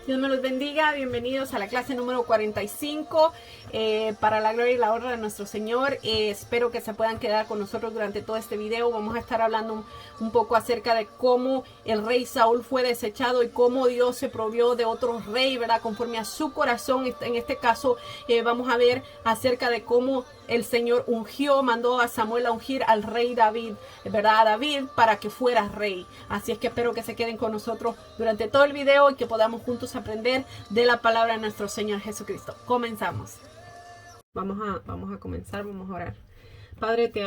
Dios me los bendiga, bienvenidos a la clase número 45 para la gloria y la honra de nuestro Señor. Espero que se puedan quedar con nosotros durante todo este video. Vamos a estar hablando un poco acerca de cómo el rey Saúl fue desechado y cómo Dios se provió de otro rey, ¿verdad? Conforme a su corazón. En este caso vamos a ver acerca de cómo el Señor mandó a Samuel a ungir al rey David, ¿verdad? A David para que fuera rey. Así es que espero que se queden con nosotros durante todo el video y que podamos juntos aprender de la palabra de nuestro Señor Jesucristo. Comenzamos. Vamos a comenzar, vamos a orar. Padre, te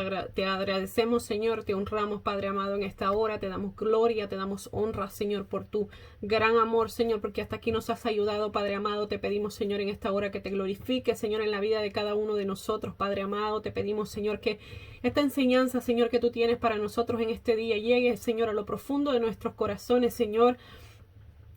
agradecemos, Señor, te honramos, Padre amado, en esta hora, te damos gloria, te damos honra, Señor, por tu gran amor, Señor, porque hasta aquí nos has ayudado, Padre amado. Te pedimos, Señor, en esta hora que te glorifiques, Señor, en la vida de cada uno de nosotros, Padre amado. Te pedimos, Señor, que esta enseñanza, Señor, que tú tienes para nosotros en este día llegue, Señor, a lo profundo de nuestros corazones, Señor,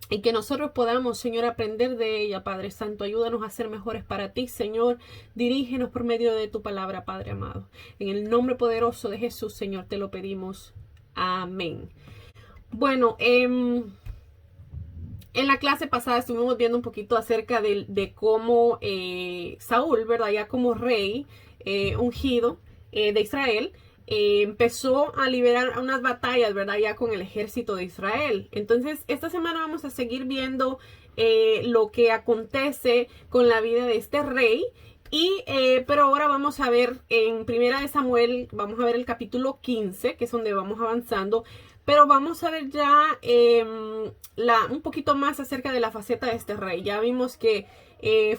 y que nosotros podamos, Señor, aprender de ella, Padre Santo. Ayúdanos a ser mejores para ti, Señor. Dirígenos por medio de tu palabra, Padre amado. En el nombre poderoso de Jesús, Señor, te lo pedimos. Amén. Bueno, en la clase pasada estuvimos viendo un poquito acerca de cómo Saúl, ¿verdad? Ya como rey ungido de Israel, empezó a liberar unas batallas, ¿verdad? Ya con el ejército de Israel. Entonces, esta semana vamos a seguir viendo lo que acontece con la vida de este rey. Pero ahora vamos a ver en Primera de Samuel, vamos a ver el capítulo 15, que es donde vamos avanzando. Pero vamos a ver ya un poquito más acerca de la faceta de este rey. Ya vimos que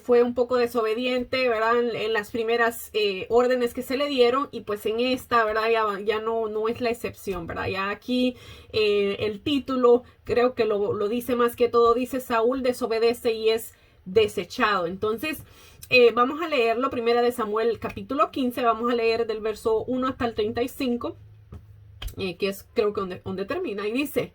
fue un poco desobediente, ¿verdad? En las primeras órdenes que se le dieron, y pues en esta, ¿verdad? Ya no es la excepción, ¿verdad? Ya aquí el título creo que lo dice más que todo, dice Saúl desobedece y es desechado. Entonces vamos a leerlo, Primera de Samuel capítulo 15, vamos a leer del verso 1 hasta el 35. Que es creo que donde termina, y dice: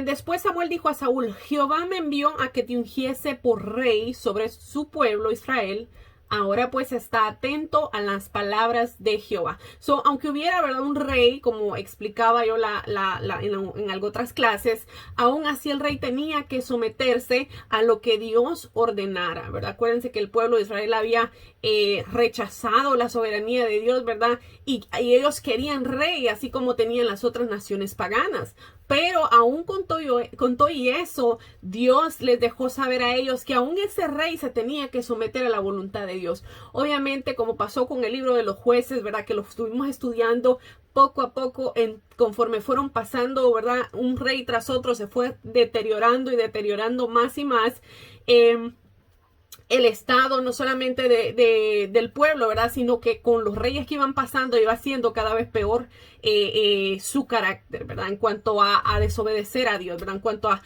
después Samuel dijo a Saúl: Jehová me envió a que te ungiese por rey sobre su pueblo Israel. Ahora pues está atento a las palabras de Jehová. Aunque hubiera, ¿verdad?, un rey, como explicaba yo en algo otras clases, aún así el rey tenía que someterse a lo que Dios ordenara, ¿verdad? Acuérdense que el pueblo de Israel había rechazado la soberanía de Dios, ¿verdad? Y ellos querían rey, así como tenían las otras naciones paganas. Pero aún con todo y eso, Dios les dejó saber a ellos que aún ese rey se tenía que someter a la voluntad de Dios. Obviamente, como pasó con el libro de los jueces, ¿verdad?, que lo estuvimos estudiando poco a poco, conforme fueron pasando, ¿verdad?, un rey tras otro se fue deteriorando y deteriorando más y más el estado, no solamente del pueblo, ¿verdad?, sino que con los reyes que iban pasando iba siendo cada vez peor su carácter, ¿verdad?, en cuanto a desobedecer a Dios, ¿verdad?, en cuanto a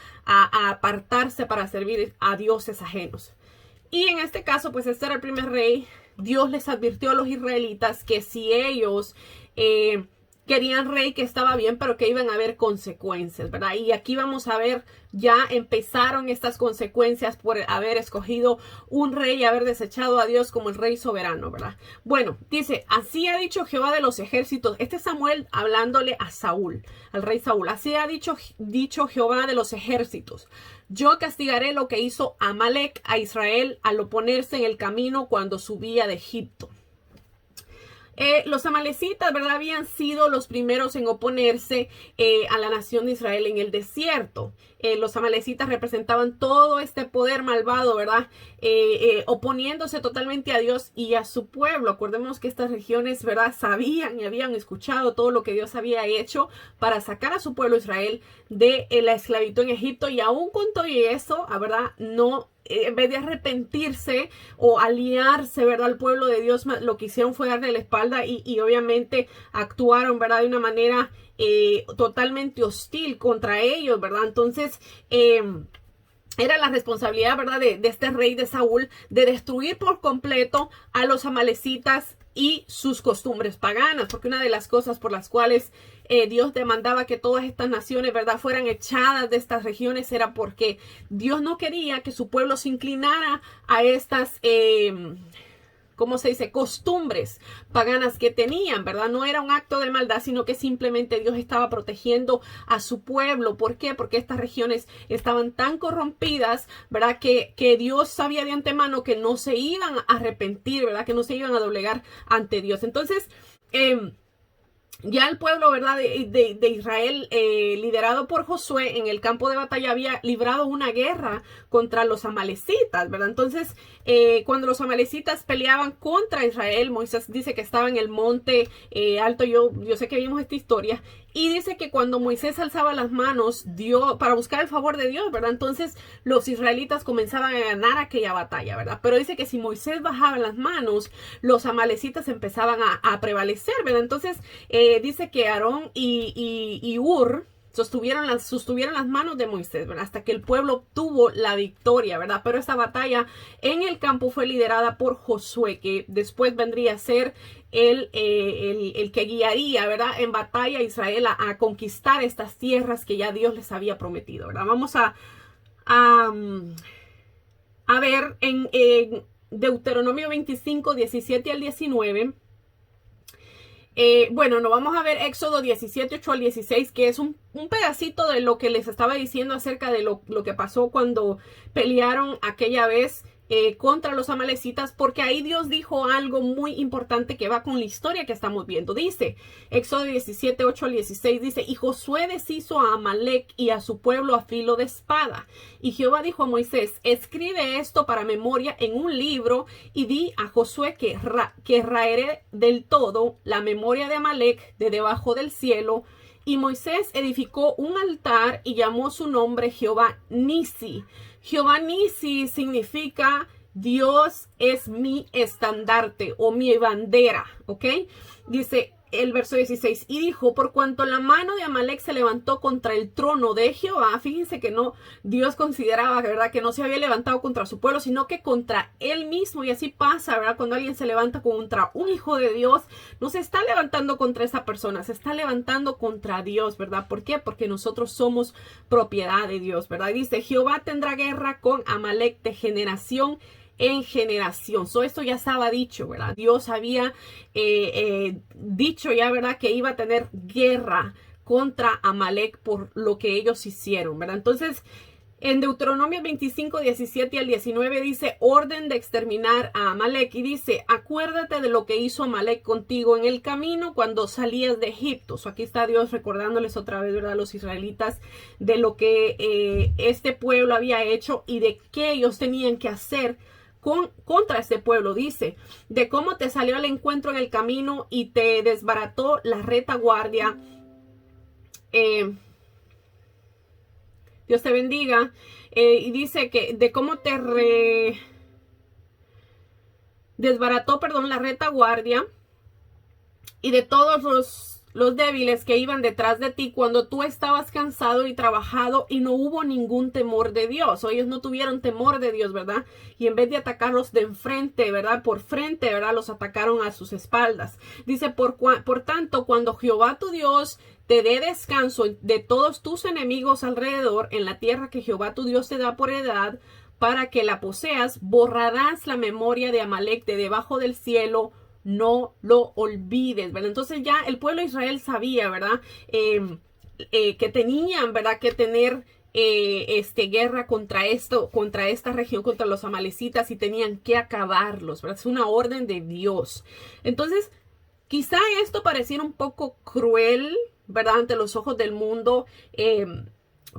apartarse para servir a dioses ajenos. Y en este caso, pues este era el primer rey. Dios les advirtió a los israelitas que si ellos querían rey, que estaba bien, pero que iban a haber consecuencias, ¿verdad? Y aquí vamos a ver, ya empezaron estas consecuencias por haber escogido un rey y haber desechado a Dios como el rey soberano, ¿verdad? Bueno, dice: así ha dicho Jehová de los ejércitos. Este es Samuel hablándole a Saúl, al rey Saúl. Así ha dicho Jehová de los ejércitos: yo castigaré lo que hizo Amalek a Israel al oponerse en el camino cuando subía de Egipto. Los amalecitas, ¿verdad?, habían sido los primeros en oponerse a la nación de Israel en el desierto. Los amalecitas representaban todo este poder malvado, ¿verdad?, oponiéndose totalmente a Dios y a su pueblo. Acordemos que estas regiones, ¿verdad?, sabían y habían escuchado todo lo que Dios había hecho para sacar a su pueblo Israel de la esclavitud en Egipto, y aún con todo eso, ¿verdad?, no, en vez de arrepentirse o aliarse, ¿verdad?, al pueblo de Dios, lo que hicieron fue darle la espalda y obviamente actuaron, ¿verdad?, de una manera totalmente hostil contra ellos, ¿verdad? Entonces, era la responsabilidad, ¿verdad?, de este rey de Saúl de destruir por completo a los amalecitas y sus costumbres paganas, porque una de las cosas por las cuales Dios demandaba que todas estas naciones, ¿verdad?, fueran echadas de estas regiones era porque Dios no quería que su pueblo se inclinara a estas ¿cómo se dice? Costumbres paganas que tenían, ¿verdad? No era un acto de maldad, sino que simplemente Dios estaba protegiendo a su pueblo. ¿Por qué? Porque estas regiones estaban tan corrompidas, ¿verdad? Que Dios sabía de antemano que no se iban a arrepentir, ¿verdad? Que no se iban a doblegar ante Dios. Entonces, ya el pueblo, ¿verdad? de Israel, liderado por Josué en el campo de batalla, había librado una guerra contra los amalecitas, ¿verdad? Entonces, cuando los amalecitas peleaban contra Israel, Moisés dice que estaba en el monte alto. Yo sé que vimos esta historia. Y dice que cuando Moisés alzaba las manos para buscar el favor de Dios, ¿verdad? Entonces los israelitas comenzaban a ganar aquella batalla, ¿verdad? Pero dice que si Moisés bajaba las manos, los amalecitas empezaban a prevalecer, ¿verdad? Entonces dice que Aarón y Hur sostuvieron las manos de Moisés, ¿verdad? Hasta que el pueblo obtuvo la victoria, ¿verdad? Pero esta batalla en el campo fue liderada por Josué, que después vendría a ser el que guiaría, ¿verdad? En batalla a Israel a conquistar estas tierras que ya Dios les había prometido, ¿verdad? Vamos a ver en Deuteronomio 25, 17 al 19. Bueno, no vamos a ver Éxodo 17, 8 al 16, que es un pedacito de lo que les estaba diciendo acerca de lo que pasó cuando pelearon aquella vez contra los amalecitas, porque ahí Dios dijo algo muy importante que va con la historia que estamos viendo. Dice, Éxodo 17, 8 al 16, dice, y Josué deshizo a Amalec y a su pueblo a filo de espada. Y Jehová dijo a Moisés, escribe esto para memoria en un libro y di a Josué que raeré del todo la memoria de Amalec de debajo del cielo. Y Moisés edificó un altar y llamó su nombre Jehová Nisi. Jehová Nisi significa Dios es mi estandarte o mi bandera, ¿ok? Dice el verso 16, y dijo, por cuanto la mano de Amalec se levantó contra el trono de Jehová, fíjense que no, Dios consideraba, ¿verdad? Que no se había levantado contra su pueblo, sino que contra él mismo, y así pasa, ¿verdad? Cuando alguien se levanta contra un hijo de Dios, no se está levantando contra esa persona, se está levantando contra Dios, ¿verdad? ¿Por qué? Porque nosotros somos propiedad de Dios, ¿verdad? Dice, Jehová tendrá guerra con Amalec de generación en generación. Esto ya estaba dicho, ¿verdad? Dios había dicho ya, ¿verdad? Que iba a tener guerra contra Amalec por lo que ellos hicieron, ¿verdad? Entonces, en Deuteronomio 25, 17 al 19 dice, orden de exterminar a Amalec. Y dice, acuérdate de lo que hizo Amalec contigo en el camino cuando salías de Egipto. Aquí está Dios recordándoles otra vez, ¿verdad? A los israelitas de lo que este pueblo había hecho y de qué ellos tenían que hacer contra este pueblo. Dice, de cómo te salió al encuentro en el camino y te desbarató la retaguardia. Dios te bendiga. Y dice que de cómo te desbarató, la retaguardia y de todos los débiles que iban detrás de ti cuando tú estabas cansado y trabajado y no hubo ningún temor de Dios. Ellos no tuvieron temor de Dios, ¿verdad? Y en vez de atacarlos de enfrente, ¿verdad? Por frente, ¿verdad? Los atacaron a sus espaldas. Dice, por tanto, cuando Jehová tu Dios te dé descanso de todos tus enemigos alrededor en la tierra que Jehová tu Dios te da por heredad para que la poseas, borrarás la memoria de Amalec de debajo del cielo. No lo olvides, ¿verdad? Entonces ya el pueblo de Israel sabía, ¿verdad? Que tenían, ¿verdad? Que tener guerra contra esta región, contra los amalecitas, y tenían que acabarlos, ¿verdad? Es una orden de Dios. Entonces, quizá esto pareciera un poco cruel, ¿verdad? Ante los ojos del mundo,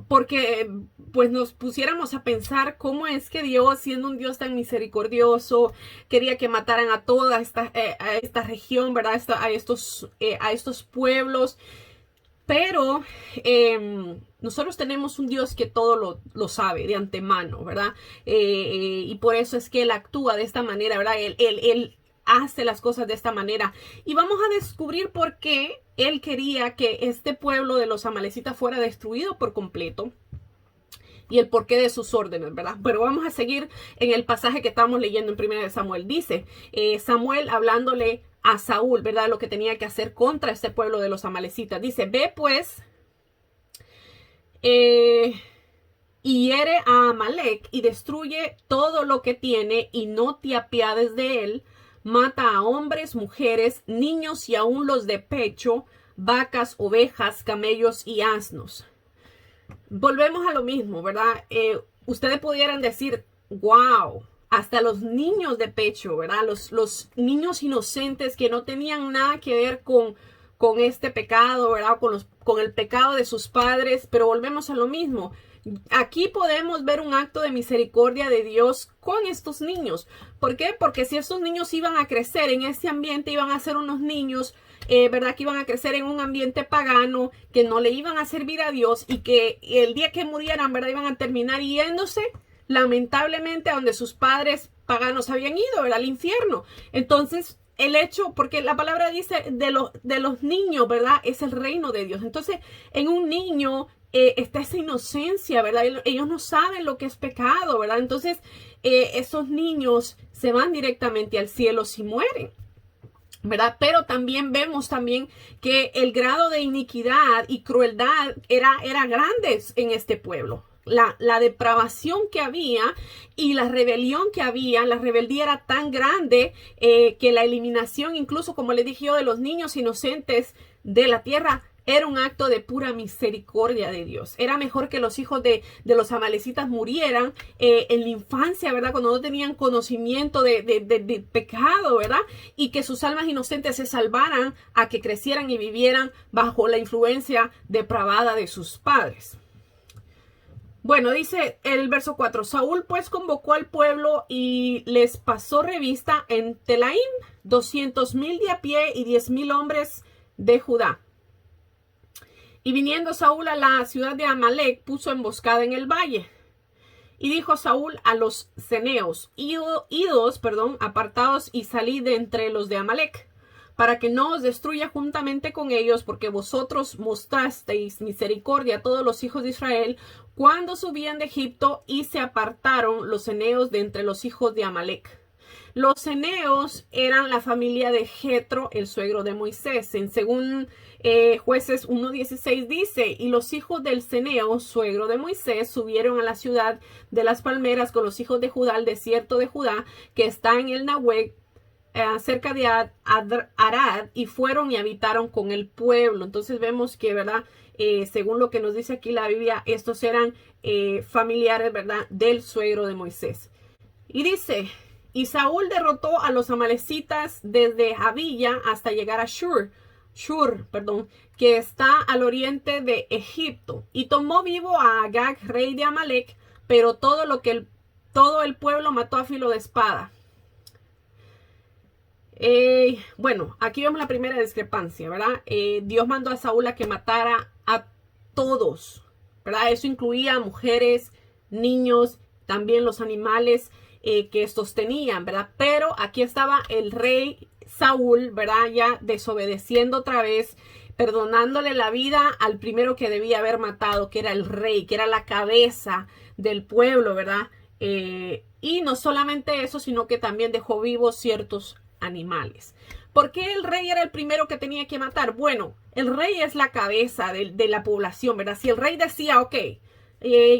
porque pues nos pusiéramos a pensar cómo es que Dios, siendo un Dios tan misericordioso, quería que mataran a toda esta región, ¿verdad? A estos pueblos. Pero nosotros tenemos un Dios que todo lo sabe de antemano, ¿verdad? Y por eso es que Él actúa de esta manera, ¿verdad? Él hace las cosas de esta manera. Y vamos a descubrir por qué Él quería que este pueblo de los amalecitas fuera destruido por completo. Y el porqué de sus órdenes, ¿verdad? Pero vamos a seguir en el pasaje que estamos leyendo en 1 Samuel. Dice, Samuel hablándole a Saúl, ¿verdad? Lo que tenía que hacer contra este pueblo de los amalecitas. Dice, ve pues y hiere a Amalec y destruye todo lo que tiene y no te apiades de él. mata a hombres, mujeres, niños y aún los de pecho, vacas, ovejas, camellos y asnos. Volvemos a lo mismo, ¿verdad? Ustedes pudieran decir, wow, hasta los niños de pecho, ¿verdad? Los niños inocentes que no tenían nada que ver con este pecado, ¿verdad? Con el pecado de sus padres, pero volvemos a lo mismo. Aquí podemos ver un acto de misericordia de Dios con estos niños. ¿Por qué? Porque si estos niños iban a crecer en ese ambiente, iban a ser unos niños, ¿verdad? Que iban a crecer en un ambiente pagano, que no le iban a servir a Dios y que el día que murieran, ¿verdad? Iban a terminar yéndose, lamentablemente, a donde sus padres paganos habían ido, ¿verdad? Al infierno. Entonces, el hecho, porque la palabra dice de los niños, ¿verdad? Es el reino de Dios. Entonces, en un niño está esa inocencia, ¿verdad? Ellos no saben lo que es pecado, ¿verdad? Entonces, esos niños se van directamente al cielo si mueren, ¿verdad? Pero también vemos que el grado de iniquidad y crueldad era grande en este pueblo. La depravación que había y la rebelión que había, la rebeldía era tan grande que la eliminación, incluso como le dije yo, de los niños inocentes de la tierra, era un acto de pura misericordia de Dios. Era mejor que los hijos de los amalecitas murieran en la infancia, ¿verdad? Cuando no tenían conocimiento de pecado, ¿verdad? Y que sus almas inocentes se salvaran a que crecieran y vivieran bajo la influencia depravada de sus padres. Bueno, dice el verso 4, Saúl pues convocó al pueblo y les pasó revista en Telaim 200,000 de a pie y 10,000 hombres de Judá. Y viniendo Saúl a la ciudad de Amalec, puso emboscada en el valle. Y dijo Saúl a los ceneos, idos, apartaos y salid de entre los de Amalec, para que no os destruya juntamente con ellos, porque vosotros mostrasteis misericordia a todos los hijos de Israel cuando subían de Egipto, y se apartaron los ceneos de entre los hijos de Amalec. Los ceneos eran la familia de Jetro, el suegro de Moisés. Según Jueces 1:16 dice, y los hijos del ceneo, suegro de Moisés, subieron a la ciudad de las palmeras con los hijos de Judá, al desierto de Judá, que está en el Nahueg, cerca de Arad, y fueron y habitaron con el pueblo. Entonces vemos que, ¿verdad? Según lo que nos dice aquí la Biblia, estos eran familiares, ¿verdad? Del suegro de Moisés. Y dice, y Saúl derrotó a los amalecitas desde Javilla hasta llegar a Shur, que está al oriente de Egipto, y tomó vivo a Agag, rey de Amalec, pero todo el pueblo mató a filo de espada. Bueno, aquí vemos la primera discrepancia, ¿verdad? Dios mandó a Saúl a que matara a todos, ¿verdad? Eso incluía a mujeres, niños, también los animales que estos tenían, ¿verdad? Pero aquí estaba el rey Saúl, ¿verdad? Ya desobedeciendo otra vez, perdonándole la vida al primero que debía haber matado, que era el rey, que era la cabeza del pueblo, ¿verdad? Y no solamente eso, sino que también dejó vivos ciertos animales. ¿Por qué el rey era el primero que tenía que matar? Bueno, el rey es la cabeza de la población, ¿verdad? Si el rey decía, ok,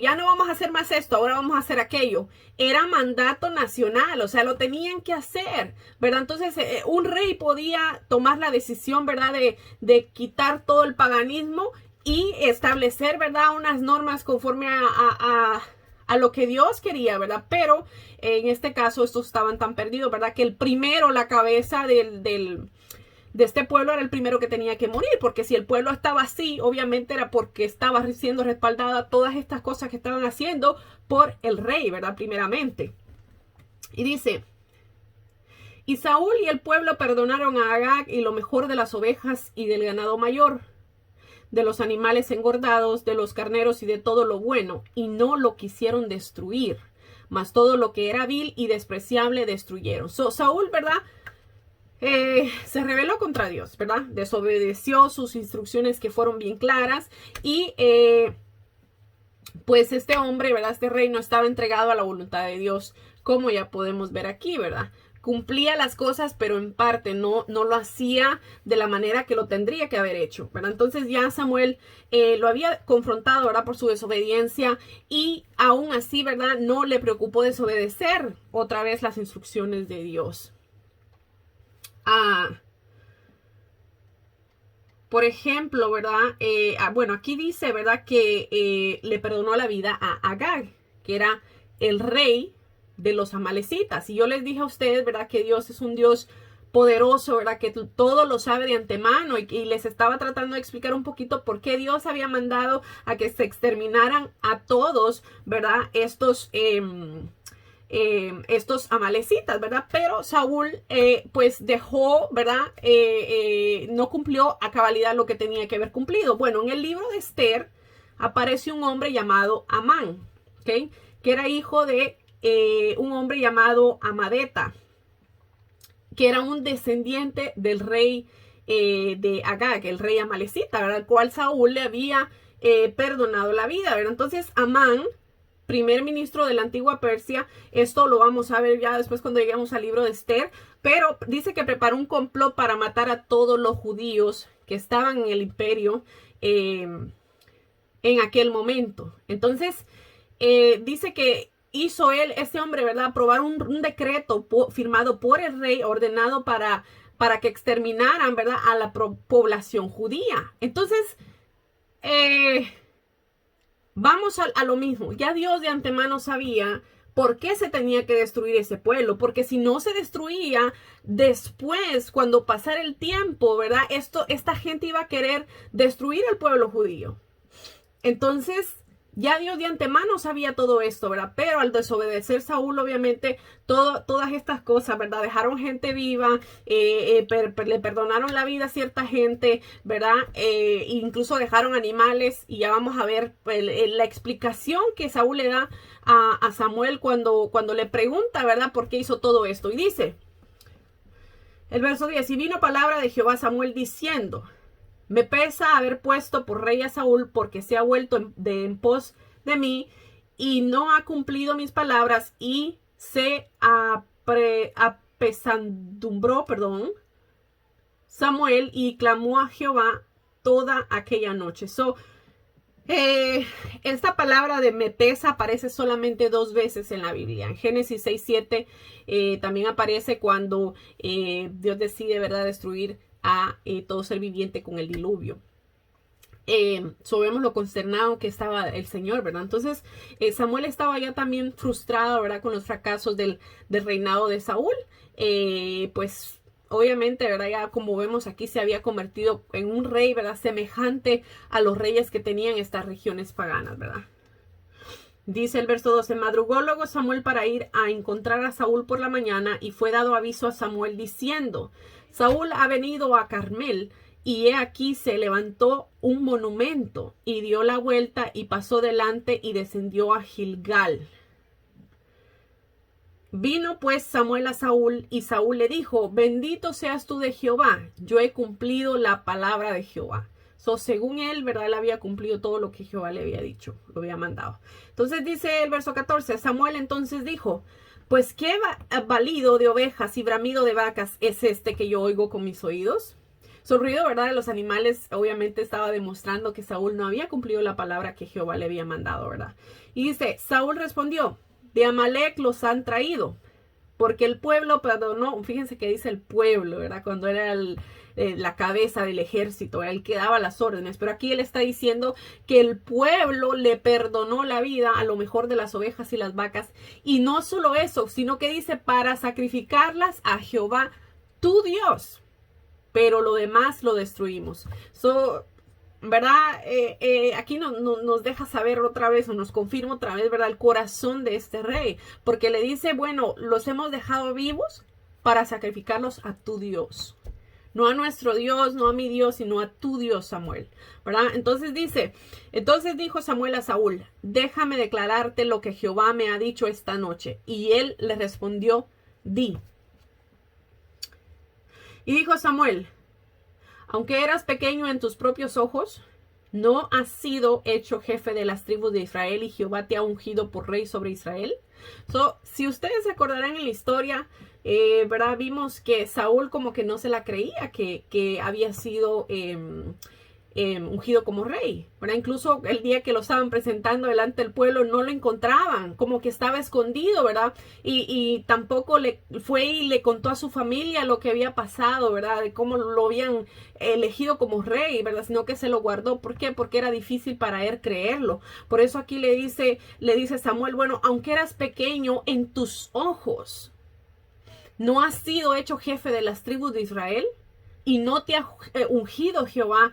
ya no vamos a hacer más esto, ahora vamos a hacer aquello, era mandato nacional, o sea, lo tenían que hacer, ¿verdad? Entonces, un rey podía tomar la decisión, ¿verdad? De quitar todo el paganismo y establecer, ¿verdad? Unas normas conforme a lo que Dios quería, ¿verdad? Pero en este caso estos estaban tan perdidos, ¿verdad? Que el primero, la cabeza de este pueblo era el primero que tenía que morir, porque si el pueblo estaba así, obviamente era porque estaba siendo respaldada todas estas cosas que estaban haciendo por el rey, ¿verdad? Primeramente. Y dice, y Saúl y el pueblo perdonaron a Agag y lo mejor de las ovejas y del ganado mayor, de los animales engordados, de los carneros y de todo lo bueno, y no lo quisieron destruir, mas todo lo que era vil y despreciable destruyeron. Saúl, ¿verdad? Se rebeló contra Dios, ¿verdad? Desobedeció sus instrucciones que fueron bien claras y pues este hombre, ¿verdad? Este rey no estaba entregado a la voluntad de Dios, como ya podemos ver aquí, ¿verdad? Cumplía las cosas, pero en parte no lo hacía de la manera que lo tendría que haber hecho, ¿verdad? Entonces ya Samuel lo había confrontado, ¿verdad? Por su desobediencia y aún así, ¿verdad? No le preocupó desobedecer otra vez las instrucciones de Dios. por ejemplo, ¿verdad? Bueno, aquí dice, ¿verdad? Que le perdonó la vida a Agag, que era el rey de los amalecitas. Y yo les dije a ustedes, ¿verdad? Que Dios es un Dios poderoso, ¿verdad? Que todo lo sabe de antemano, y les estaba tratando de explicar un poquito por qué Dios había mandado a que se exterminaran a todos, ¿verdad? Estos amalecitas, ¿verdad? Pero Saúl pues dejó, ¿verdad? No cumplió a cabalidad lo que tenía que haber cumplido. Bueno, en el libro de Esther aparece un hombre llamado Amán, ¿ok? Que era hijo de un hombre llamado Amadeta, que era un descendiente del rey de Agag, el rey amalecita, ¿verdad? Al cual Saúl le había perdonado la vida, ¿verdad? Entonces Amán, primer ministro de la antigua Persia, esto lo vamos a ver ya después cuando lleguemos al libro de Esther, pero dice que preparó un complot para matar a todos los judíos que estaban en el imperio en aquel momento. Entonces, dice que hizo este hombre, ¿verdad? Aprobar un decreto firmado por el rey, ordenado para que exterminaran, ¿verdad? A la población judía. Entonces, vamos a lo mismo. Ya Dios de antemano sabía por qué se tenía que destruir ese pueblo, porque si no se destruía después, cuando pasara el tiempo, ¿verdad? Esta gente iba a querer destruir al pueblo judío. Entonces, ya Dios de antemano sabía todo esto, ¿verdad? Pero al desobedecer Saúl, obviamente, todas estas cosas, ¿verdad? Dejaron gente viva, le perdonaron la vida a cierta gente, ¿verdad? Incluso dejaron animales, y ya vamos a ver la explicación que Saúl le da a Samuel cuando le pregunta, ¿verdad? ¿Por qué hizo todo esto? Y dice, el verso 10, y vino palabra de Jehová a Samuel diciendo, me pesa haber puesto por rey a Saúl, porque se ha vuelto en pos de mí y no ha cumplido mis palabras, y se apesadumbró, Samuel, y clamó a Jehová toda aquella noche. Esta palabra de me pesa aparece solamente 2 veces en la Biblia. En Génesis 6:7 también aparece cuando Dios decide, ¿verdad?, destruir a todo ser viviente con el diluvio. Vemos lo consternado que estaba el Señor, ¿verdad? Entonces Samuel estaba ya también frustrado, ¿verdad?, con los fracasos del reinado de Saúl. Pues obviamente, ¿verdad?, ya como vemos aquí, se había convertido en un rey, ¿verdad?, semejante a los reyes que tenían estas regiones paganas, ¿verdad? Dice el verso 12, madrugó luego Samuel para ir a encontrar a Saúl por la mañana, y fue dado aviso a Samuel diciendo, Saúl ha venido a Carmel, y he aquí se levantó un monumento, y dio la vuelta, y pasó delante, y descendió a Gilgal. Vino pues Samuel a Saúl, y Saúl le dijo, bendito seas tú de Jehová, yo he cumplido la palabra de Jehová. Según él, ¿verdad?, él había cumplido todo lo que Jehová le había dicho, lo había mandado. Entonces dice el verso 14, Samuel entonces dijo, pues qué balido de ovejas y bramido de vacas es este que yo oigo con mis oídos. Su ruido, ¿verdad?, de los animales obviamente estaba demostrando que Saúl no había cumplido la palabra que Jehová le había mandado, ¿verdad? Y dice, Saúl respondió, de Amalec los han traído, porque el pueblo perdonó. Fíjense que dice el pueblo, ¿verdad?, cuando era la cabeza del ejército, el que daba las órdenes, pero aquí él está diciendo que el pueblo le perdonó la vida a lo mejor de las ovejas y las vacas, y no solo eso, sino que dice para sacrificarlas a Jehová tu Dios, pero lo demás lo destruimos. ¿Verdad? Aquí nos deja saber otra vez, o nos confirma otra vez, ¿verdad?, el corazón de este rey, porque le dice, bueno, los hemos dejado vivos para sacrificarlos a tu Dios. No a nuestro Dios, no a mi Dios, sino a tu Dios, Samuel, ¿verdad? Entonces dijo Samuel a Saúl, déjame declararte lo que Jehová me ha dicho esta noche. Y él le respondió, di. Y dijo Samuel, aunque eras pequeño en tus propios ojos, ¿no has sido hecho jefe de las tribus de Israel, y Jehová te ha ungido por rey sobre Israel? Si ustedes se acordarán en la historia, ¿verdad?, vimos que Saúl como que no se la creía, que había sido ungido como rey, ¿verdad? Incluso el día que lo estaban presentando delante del pueblo no lo encontraban, como que estaba escondido, ¿verdad? Y tampoco le fue y le contó a su familia lo que había pasado, ¿verdad? De cómo lo habían elegido como rey, ¿verdad? Sino que se lo guardó. ¿Por qué? Porque era difícil para él creerlo. Por eso aquí le dice Samuel, bueno, aunque eras pequeño en tus ojos, ¿no has sido hecho jefe de las tribus de Israel? Y no te ha ungido Jehová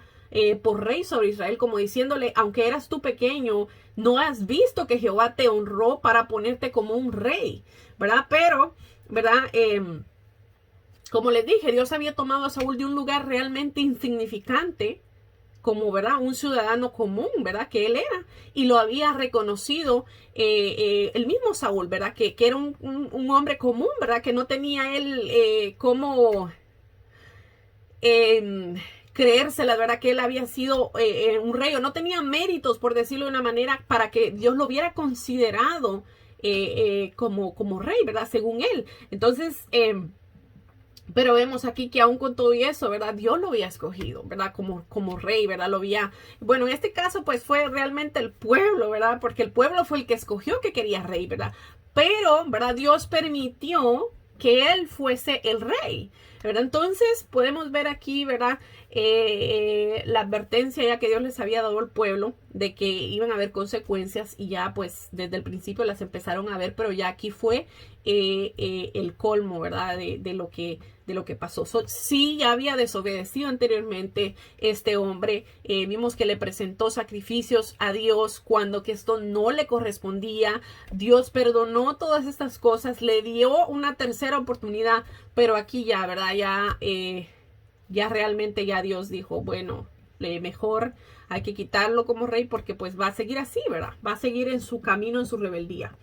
por rey sobre Israel, como diciéndole, aunque eras tú pequeño, no has visto que Jehová te honró para ponerte como un rey, ¿verdad? Pero, ¿verdad? Como les dije, Dios había tomado a Saúl de un lugar realmente insignificante, como, ¿verdad? Un ciudadano común, ¿verdad? Que él era, y lo había reconocido el mismo Saúl, ¿verdad? Que era un hombre común, ¿verdad? Que no tenía él como creérsela, ¿verdad? Que él había sido un rey, o no tenía méritos, por decirlo de una manera, para que Dios lo hubiera considerado como rey, ¿verdad? Según él. Entonces, pero vemos aquí que aún con todo eso, ¿verdad? Dios lo había escogido, ¿verdad? Como rey, ¿verdad? Lo había... Bueno, en este caso, pues fue realmente el pueblo, ¿verdad? Porque el pueblo fue el que escogió que quería rey, ¿verdad? Pero, ¿verdad? Dios permitió que él fuese el rey, ¿verdad? Entonces, podemos ver aquí, ¿verdad? La advertencia ya que Dios les había dado al pueblo de que iban a haber consecuencias y ya, pues, desde el principio las empezaron a ver, pero ya aquí fue el colmo, ¿verdad? De lo que pasó. Sí, ya había desobedecido anteriormente este hombre. Vimos que le presentó sacrificios a Dios cuando que esto no le correspondía. Dios perdonó todas estas cosas, le dio una tercera oportunidad, pero aquí ya, ¿verdad? Ya realmente ya Dios dijo, bueno, mejor hay que quitarlo como rey porque pues va a seguir así, ¿verdad? Va a seguir en su camino, en su rebeldía.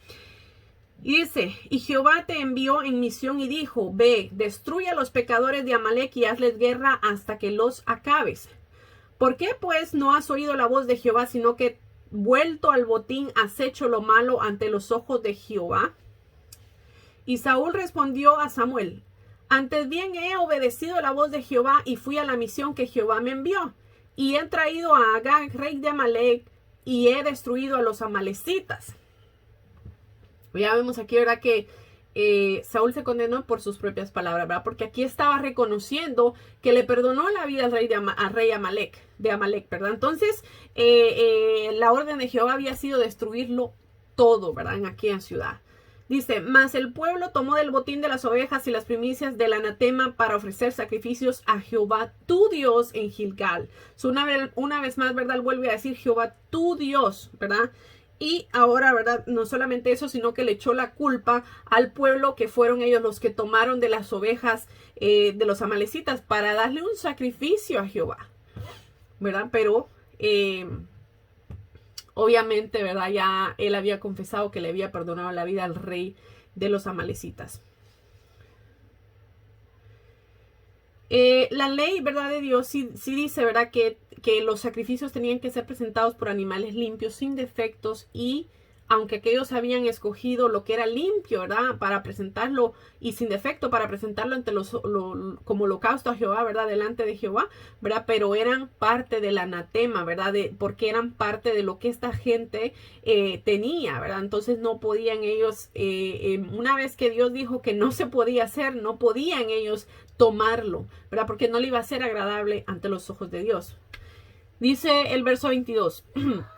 Y dice, y Jehová te envió en misión y dijo, ve, destruye a los pecadores de Amalek y hazles guerra hasta que los acabes. ¿Por qué pues no has oído la voz de Jehová, sino que vuelto al botín has hecho lo malo ante los ojos de Jehová? Y Saúl respondió a Samuel, antes bien he obedecido la voz de Jehová y fui a la misión que Jehová me envió. Y he traído a Agag, rey de Amalek, y he destruido a los amalecitas. Ya vemos aquí, ¿verdad? Que Saúl se condenó por sus propias palabras, ¿verdad? Porque aquí estaba reconociendo que le perdonó la vida al rey Amalek, ¿verdad? Entonces, la orden de Jehová había sido destruirlo todo, ¿verdad? En aquella ciudad. Dice, mas el pueblo tomó del botín de las ovejas y las primicias del anatema para ofrecer sacrificios a Jehová tu Dios en Gilgal. Una vez más, ¿verdad? Él vuelve a decir Jehová tu Dios, ¿verdad? Y ahora, ¿verdad? No solamente eso, sino que le echó la culpa al pueblo, que fueron ellos los que tomaron de las ovejas de los amalecitas para darle un sacrificio a Jehová, ¿verdad? Pero obviamente, ¿verdad? Ya él había confesado que le había perdonado la vida al rey de los amalecitas. La ley, ¿verdad? De Dios sí dice, ¿verdad? Que los sacrificios tenían que ser presentados por animales limpios, sin defectos, y aunque aquellos habían escogido lo que era limpio, ¿verdad? Para presentarlo y sin defecto, para presentarlo ante como holocausto a Jehová, ¿verdad? Delante de Jehová, ¿verdad? Pero eran parte del anatema, ¿verdad? Porque eran parte de lo que esta gente tenía, ¿verdad? Entonces no podían ellos, una vez que Dios dijo que no se podía hacer, no podían ellos tomarlo, ¿verdad? Porque no le iba a ser agradable ante los ojos de Dios. Dice el verso 22,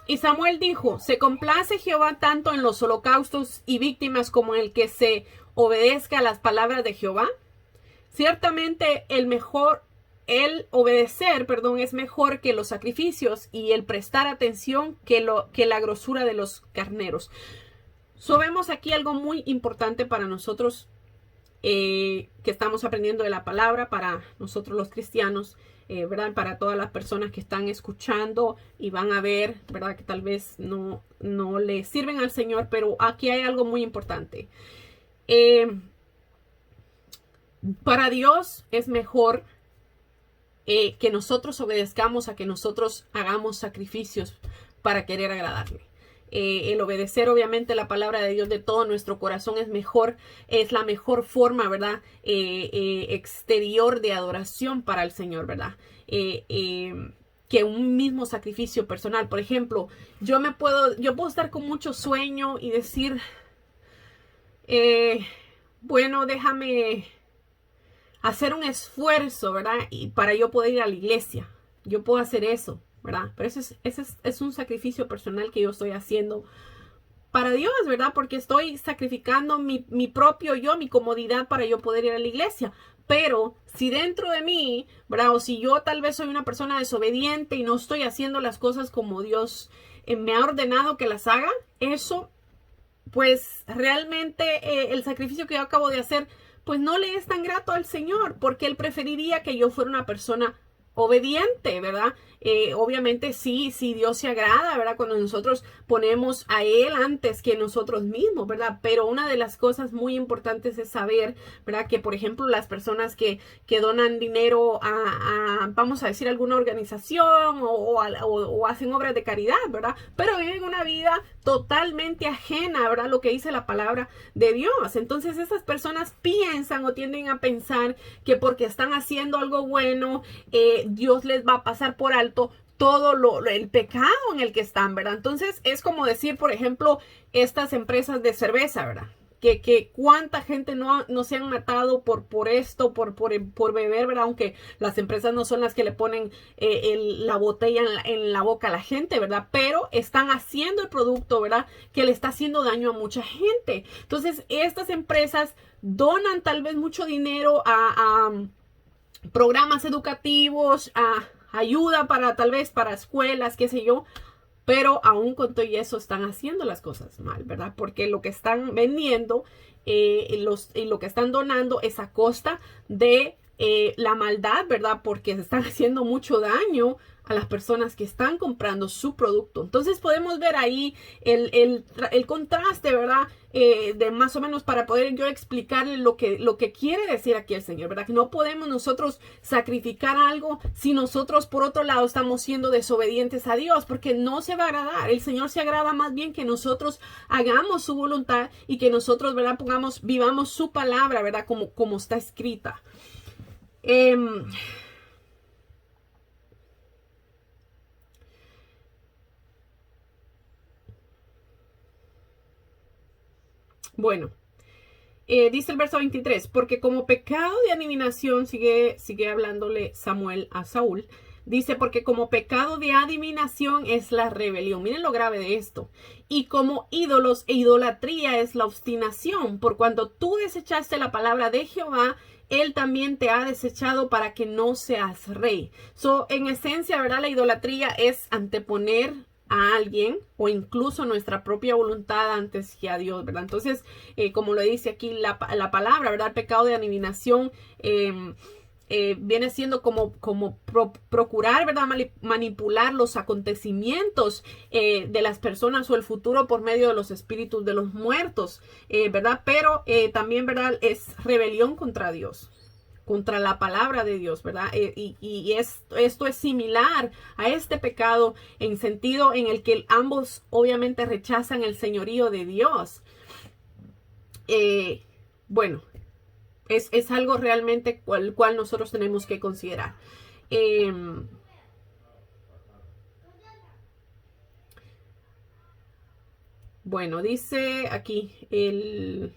y Samuel dijo, ¿se complace Jehová tanto en los holocaustos y víctimas como en el que se obedezca a las palabras de Jehová? Ciertamente el obedecer, es mejor que los sacrificios y el prestar atención que la grosura de los carneros. Vemos aquí algo muy importante para nosotros que estamos aprendiendo de la palabra, para nosotros los cristianos, ¿verdad? Para todas las personas que están escuchando y van a ver, ¿verdad? Que tal vez no le sirven al Señor, pero aquí hay algo muy importante. Para Dios es mejor que nosotros obedezcamos a que nosotros hagamos sacrificios para querer agradarle. El obedecer obviamente la palabra de Dios de todo nuestro corazón es la mejor forma, ¿verdad? Que que un mismo sacrificio personal. Por ejemplo, yo puedo estar con mucho sueño y decir, bueno, déjame hacer un esfuerzo, ¿verdad? Y para yo poder ir a la iglesia. Yo puedo hacer eso, ¿verdad? Pero ese es un sacrificio personal que yo estoy haciendo para Dios, ¿verdad? Porque estoy sacrificando mi propio yo, mi comodidad para yo poder ir a la iglesia. Pero si dentro de mí, ¿verdad? O si yo tal vez soy una persona desobediente y no estoy haciendo las cosas como Dios me ha ordenado que las haga, eso, pues realmente el sacrificio que yo acabo de hacer, pues no le es tan grato al Señor, porque Él preferiría que yo fuera una persona obediente, ¿verdad? Obviamente sí Dios se agrada, ¿verdad? Cuando nosotros ponemos a Él antes que nosotros mismos, ¿verdad? Pero una de las cosas muy importantes es saber, ¿verdad? Que por ejemplo las personas que donan dinero vamos a decir, alguna organización o hacen obras de caridad, ¿verdad? Pero viven una vida totalmente ajena, ¿verdad? Lo que dice la palabra de Dios. Entonces esas personas piensan o tienden a pensar que porque están haciendo algo bueno, Dios les va a pasar por alto todo el pecado en el que están, ¿verdad? Entonces es como decir, por ejemplo, estas empresas de cerveza, ¿verdad? Que cuánta gente no se han matado por esto, por beber, ¿verdad? Aunque las empresas no son las que le ponen la botella en la boca a la gente, ¿verdad? Pero están haciendo el producto, ¿verdad? Que le está haciendo daño a mucha gente. Entonces, estas empresas donan tal vez mucho dinero a programas educativos, a ayuda tal vez para escuelas, qué sé yo, pero aún con todo eso están haciendo las cosas mal, ¿verdad? Porque lo que están vendiendo y lo que están donando es a costa de la maldad, ¿verdad? Porque se están haciendo mucho daño a las personas que están comprando su producto. Entonces podemos ver ahí el contraste, ¿verdad? De más o menos para poder yo explicarle lo que quiere decir aquí el Señor, ¿verdad? Que no podemos nosotros sacrificar algo si nosotros por otro lado estamos siendo desobedientes a Dios, porque no se va a agradar. El Señor se agrada más bien que nosotros hagamos su voluntad y que nosotros, ¿verdad? Vivamos su palabra, ¿verdad? Como está escrita. Bueno, dice el verso 23, porque como pecado de adivinación, sigue hablándole Samuel a Saúl, dice, porque como pecado de adivinación es la rebelión. Miren lo grave de esto. Y como ídolos e idolatría es la obstinación, por cuando tú desechaste la palabra de Jehová, Él también te ha desechado para que no seas rey. En esencia, ¿verdad? La idolatría es anteponer a alguien o incluso nuestra propia voluntad antes que a Dios, ¿verdad? Entonces, como lo dice aquí la palabra, ¿verdad? El pecado de adivinación viene siendo como procurar, ¿verdad? Manipular los acontecimientos de las personas o el futuro por medio de los espíritus de los muertos, ¿verdad? Pero también, ¿verdad? Es rebelión contra Dios, contra la palabra de Dios, ¿verdad? Esto es similar a este pecado en sentido en el que ambos obviamente rechazan el señorío de Dios. Bueno, es algo realmente el cual nosotros tenemos que considerar. Bueno, dice aquí el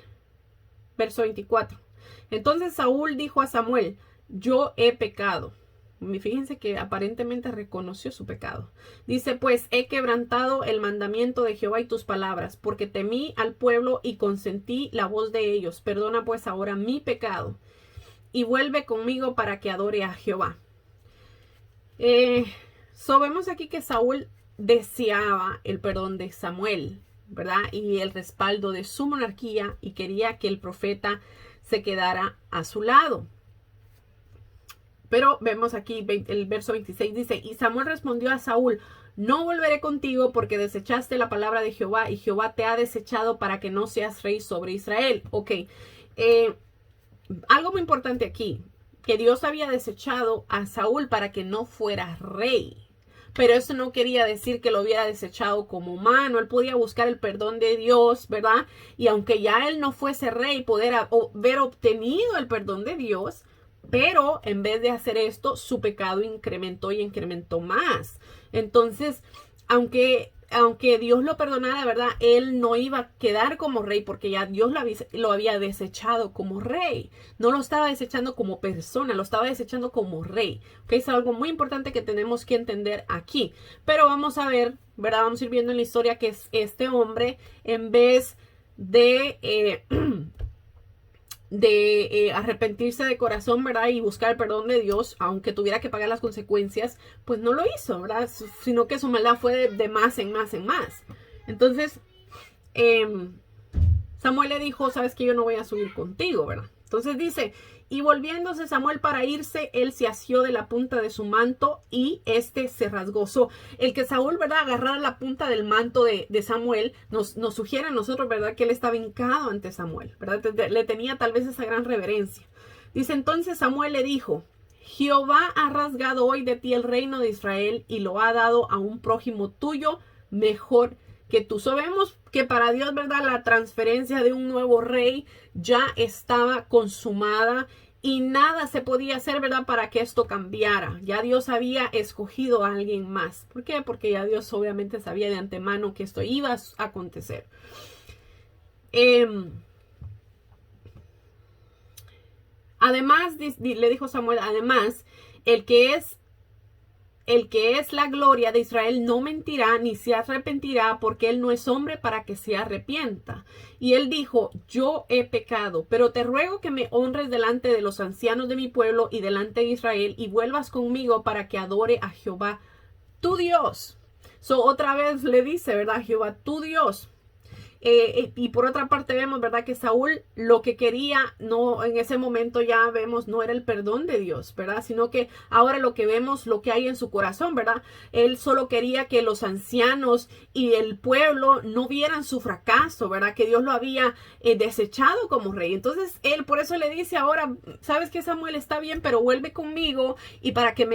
verso 24. Entonces Saúl dijo a Samuel, yo he pecado. Fíjense que aparentemente reconoció su pecado. Dice, pues he quebrantado el mandamiento de Jehová y tus palabras, porque temí al pueblo y consentí la voz de ellos. Perdona pues ahora mi pecado y vuelve conmigo para que adore a Jehová. Vemos aquí que Saúl deseaba el perdón de Samuel, ¿verdad? Y el respaldo de su monarquía y quería que el profeta se quedara a su lado. Pero vemos aquí el verso 26 dice, y Samuel respondió a Saúl, no volveré contigo porque desechaste la palabra de Jehová y Jehová te ha desechado para que no seas rey sobre Israel. Ok, algo muy importante aquí, que Dios había desechado a Saúl para que no fuera rey. Pero eso no quería decir que lo hubiera desechado como humano. Él podía buscar el perdón de Dios, ¿verdad? Y aunque ya él no fuese rey, poder haber obtenido el perdón de Dios, Pero en vez de hacer esto, su pecado incrementó y incrementó más. Entonces, aunque Dios lo perdonara, ¿verdad? Él no iba a quedar como rey porque ya Dios lo había desechado como rey. No lo estaba desechando como persona, lo estaba desechando como rey. ¿Okay? Es algo muy importante que tenemos que entender aquí. Pero vamos a ver, ¿verdad? Vamos a ir viendo en la historia que este hombre, en vez de arrepentirse de corazón, ¿verdad? Y buscar el perdón de Dios, aunque tuviera que pagar las consecuencias, pues no lo hizo, ¿verdad? Sino que su maldad fue de más en más en más. Entonces, Samuel le dijo, sabes que yo no voy a subir contigo, ¿verdad? Entonces dice, y volviéndose Samuel para irse, él se asió de la punta de su manto y se rasgó. El que Saúl, ¿verdad?, agarrara la punta del manto de Samuel, nos sugiere a nosotros, ¿verdad?, que él estaba hincado ante Samuel, ¿verdad? Le tenía tal vez esa gran reverencia. Dice, entonces Samuel le dijo, Jehová ha rasgado hoy de ti el reino de Israel y lo ha dado a un prójimo tuyo mejor que tú. Sabemos que para Dios, ¿verdad?, la transferencia de un nuevo rey ya estaba consumada y nada se podía hacer, ¿verdad?, para que esto cambiara. Ya Dios había escogido a alguien más. ¿Por qué? Porque ya Dios obviamente sabía de antemano que esto iba a acontecer. Además, le dijo Samuel, además, el que es la gloria de Israel no mentirá ni se arrepentirá, porque él no es hombre para que se arrepienta. Y él dijo, yo he pecado, pero te ruego que me honres delante de los ancianos de mi pueblo y delante de Israel y vuelvas conmigo para que adore a Jehová tu Dios. Otra vez le dice, ¿verdad? Jehová tu Dios. Y por otra parte vemos, ¿verdad?, que Saúl lo que quería, no, en ese momento ya vemos, no era el perdón de Dios, ¿verdad? Sino que ahora lo que vemos, lo que hay en su corazón, ¿verdad? Él solo quería que los ancianos y el pueblo no vieran su fracaso, ¿verdad? Que Dios lo había desechado como rey. Entonces él por eso le dice ahora, sabes que Samuel, está bien, pero vuelve conmigo y para que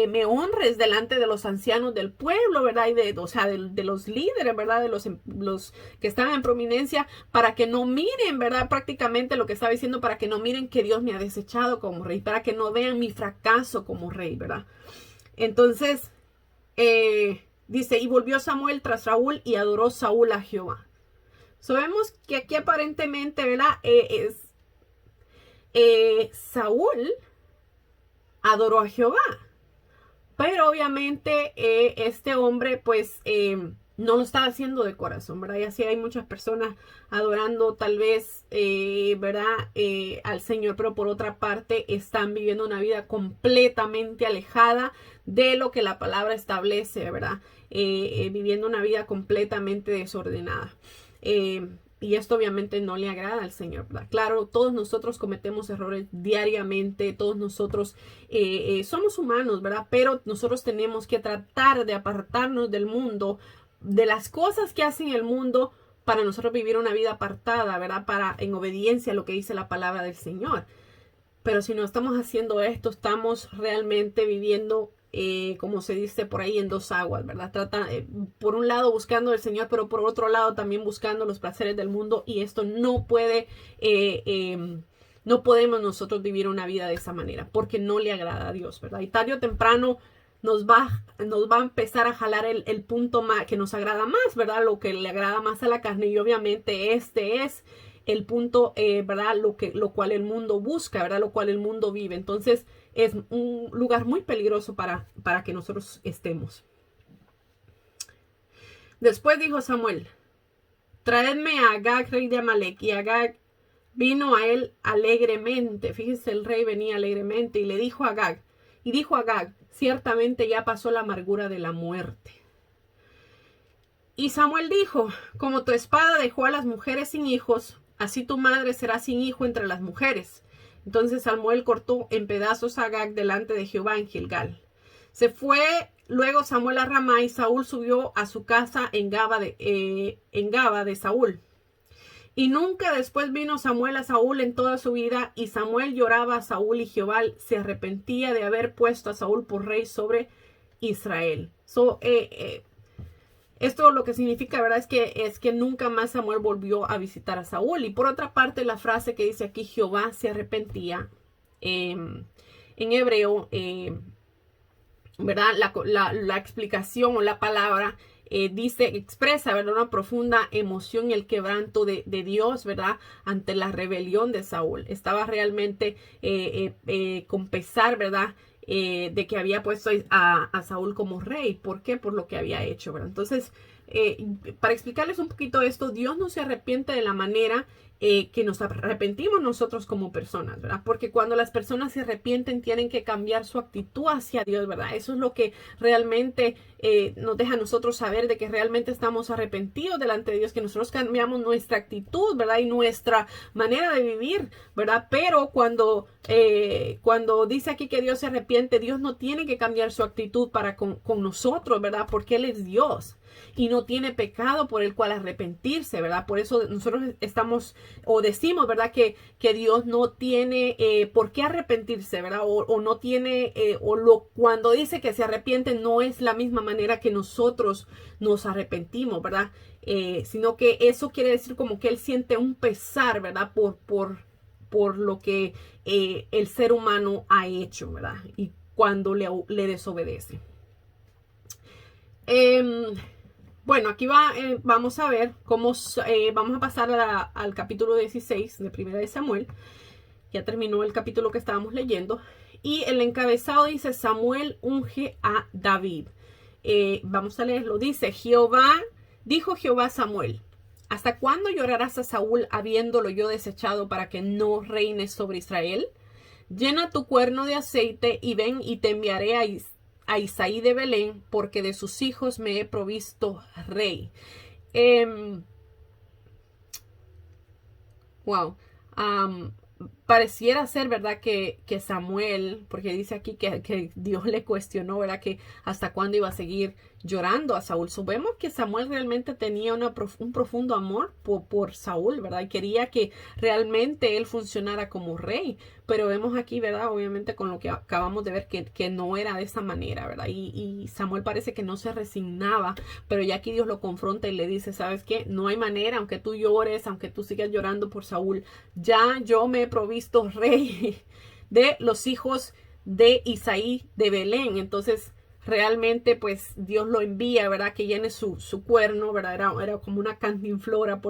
me honres delante de los ancianos del pueblo, ¿verdad? Y de los líderes, ¿verdad? De los que están en prominencia, para que no miren, ¿verdad? Prácticamente lo que estaba diciendo, para que no miren que Dios me ha desechado como rey, para que no vean mi fracaso como rey, ¿verdad? Entonces, dice, y volvió Samuel tras Saúl y adoró Saúl a Jehová. Sabemos que aquí aparentemente, ¿verdad? Saúl adoró a Jehová, pero obviamente este hombre, pues, no lo estaba haciendo de corazón, ¿verdad? Y así hay muchas personas adorando tal vez, ¿verdad?, al Señor, pero por otra parte están viviendo una vida completamente alejada de lo que la palabra establece, ¿verdad? Viviendo una vida completamente desordenada. Y esto obviamente no le agrada al Señor, ¿verdad? Claro, todos nosotros cometemos errores diariamente, todos nosotros somos humanos, ¿verdad? Pero nosotros tenemos que tratar de apartarnos del mundo, de las cosas que hacen el mundo, para nosotros vivir una vida apartada, ¿verdad? En obediencia a lo que dice la palabra del Señor. Pero si no estamos haciendo esto, estamos realmente viviendo, como se dice por ahí, en dos aguas, ¿verdad? Por un lado buscando al Señor, pero por otro lado también buscando los placeres del mundo, y esto no puede, no podemos nosotros vivir una vida de esa manera, porque no le agrada a Dios, ¿verdad? Y tarde o temprano nos va a empezar a jalar el punto más que nos agrada más, ¿verdad? Lo que le agrada más a la carne, y obviamente este es el punto, ¿verdad? Lo cual el mundo busca, ¿verdad? Lo cual el mundo vive. Entonces es un lugar muy peligroso para que nosotros estemos. Después dijo Samuel, traedme a Agag, rey de Amalek. Y Agag vino a él alegremente. Fíjense, el rey venía alegremente y le dijo a Agag, ciertamente ya pasó la amargura de la muerte. Y Samuel dijo, como tu espada dejó a las mujeres sin hijos, así tu madre será sin hijo entre las mujeres. Entonces Samuel cortó en pedazos a Agag delante de Jehová en Gilgal. Se fue luego Samuel a Ramá y Saúl subió a su casa en Gaba de Saúl. Y nunca después vino Samuel a Saúl en toda su vida, y Samuel lloraba a Saúl, y Jehová se arrepentía de haber puesto a Saúl por rey sobre Israel. Esto lo que significa, ¿verdad?, es que nunca más Samuel volvió a visitar a Saúl. Y por otra parte, la frase que dice aquí, Jehová se arrepentía, en hebreo, ¿verdad? La explicación o la palabra expresa, ¿verdad? Una profunda emoción y el quebranto de Dios, ¿verdad? Ante la rebelión de Saúl. Estaba realmente con pesar, ¿verdad? De que había puesto a Saúl como rey. ¿Por qué? Por lo que había hecho, ¿verdad? Entonces, para explicarles un poquito esto, Dios no se arrepiente de la manera que nos arrepentimos nosotros como personas, ¿verdad? Porque cuando las personas se arrepienten tienen que cambiar su actitud hacia Dios, ¿verdad? Eso es lo que realmente nos deja a nosotros saber de que realmente estamos arrepentidos delante de Dios, que nosotros cambiamos nuestra actitud, ¿verdad? Y nuestra manera de vivir, ¿verdad? Pero cuando dice aquí que Dios se arrepiente, Dios no tiene que cambiar su actitud para con nosotros, ¿verdad? Porque Él es Dios y no tiene pecado por el cual arrepentirse, ¿verdad? Por eso nosotros estamos o decimos, ¿verdad? Que Dios no tiene por qué arrepentirse, ¿verdad? O no tiene, cuando dice que se arrepiente no es la misma manera que nosotros nos arrepentimos, ¿verdad? Sino que eso quiere decir como que Él siente un pesar, ¿verdad? Por lo que el ser humano ha hecho, ¿verdad? Y cuando le desobedece. Bueno, aquí vamos a ver cómo vamos a pasar al capítulo 16 de Primera de Samuel. Ya terminó el capítulo que estábamos leyendo. Y el encabezado dice: Samuel unge a David. Vamos a leerlo. Dice: dijo Jehová a Samuel: ¿hasta cuándo llorarás a Saúl habiéndolo yo desechado para que no reine sobre Israel? Llena tu cuerno de aceite y ven y te enviaré a Isaí de Belén, porque de sus hijos me he provisto rey. Wow. Pareciera ser, ¿verdad? Que Samuel, porque dice aquí que Dios le cuestionó, ¿verdad? Que hasta cuándo iba a seguir llorando a Saúl. Vemos que Samuel realmente tenía un profundo amor por Saúl, ¿verdad? Y quería que realmente él funcionara como rey. Pero vemos aquí, ¿verdad? Obviamente con lo que acabamos de ver que no era de esa manera, ¿verdad? Y Samuel parece que no se resignaba, pero ya aquí Dios lo confronta y le dice: ¿sabes qué? No hay manera, aunque tú llores, aunque tú sigas llorando por Saúl, ya yo me he provisto rey de los hijos de Isaí de Belén. Entonces realmente pues Dios lo envía, ¿verdad? Que llene su cuerno, ¿verdad? Era como una cantinflora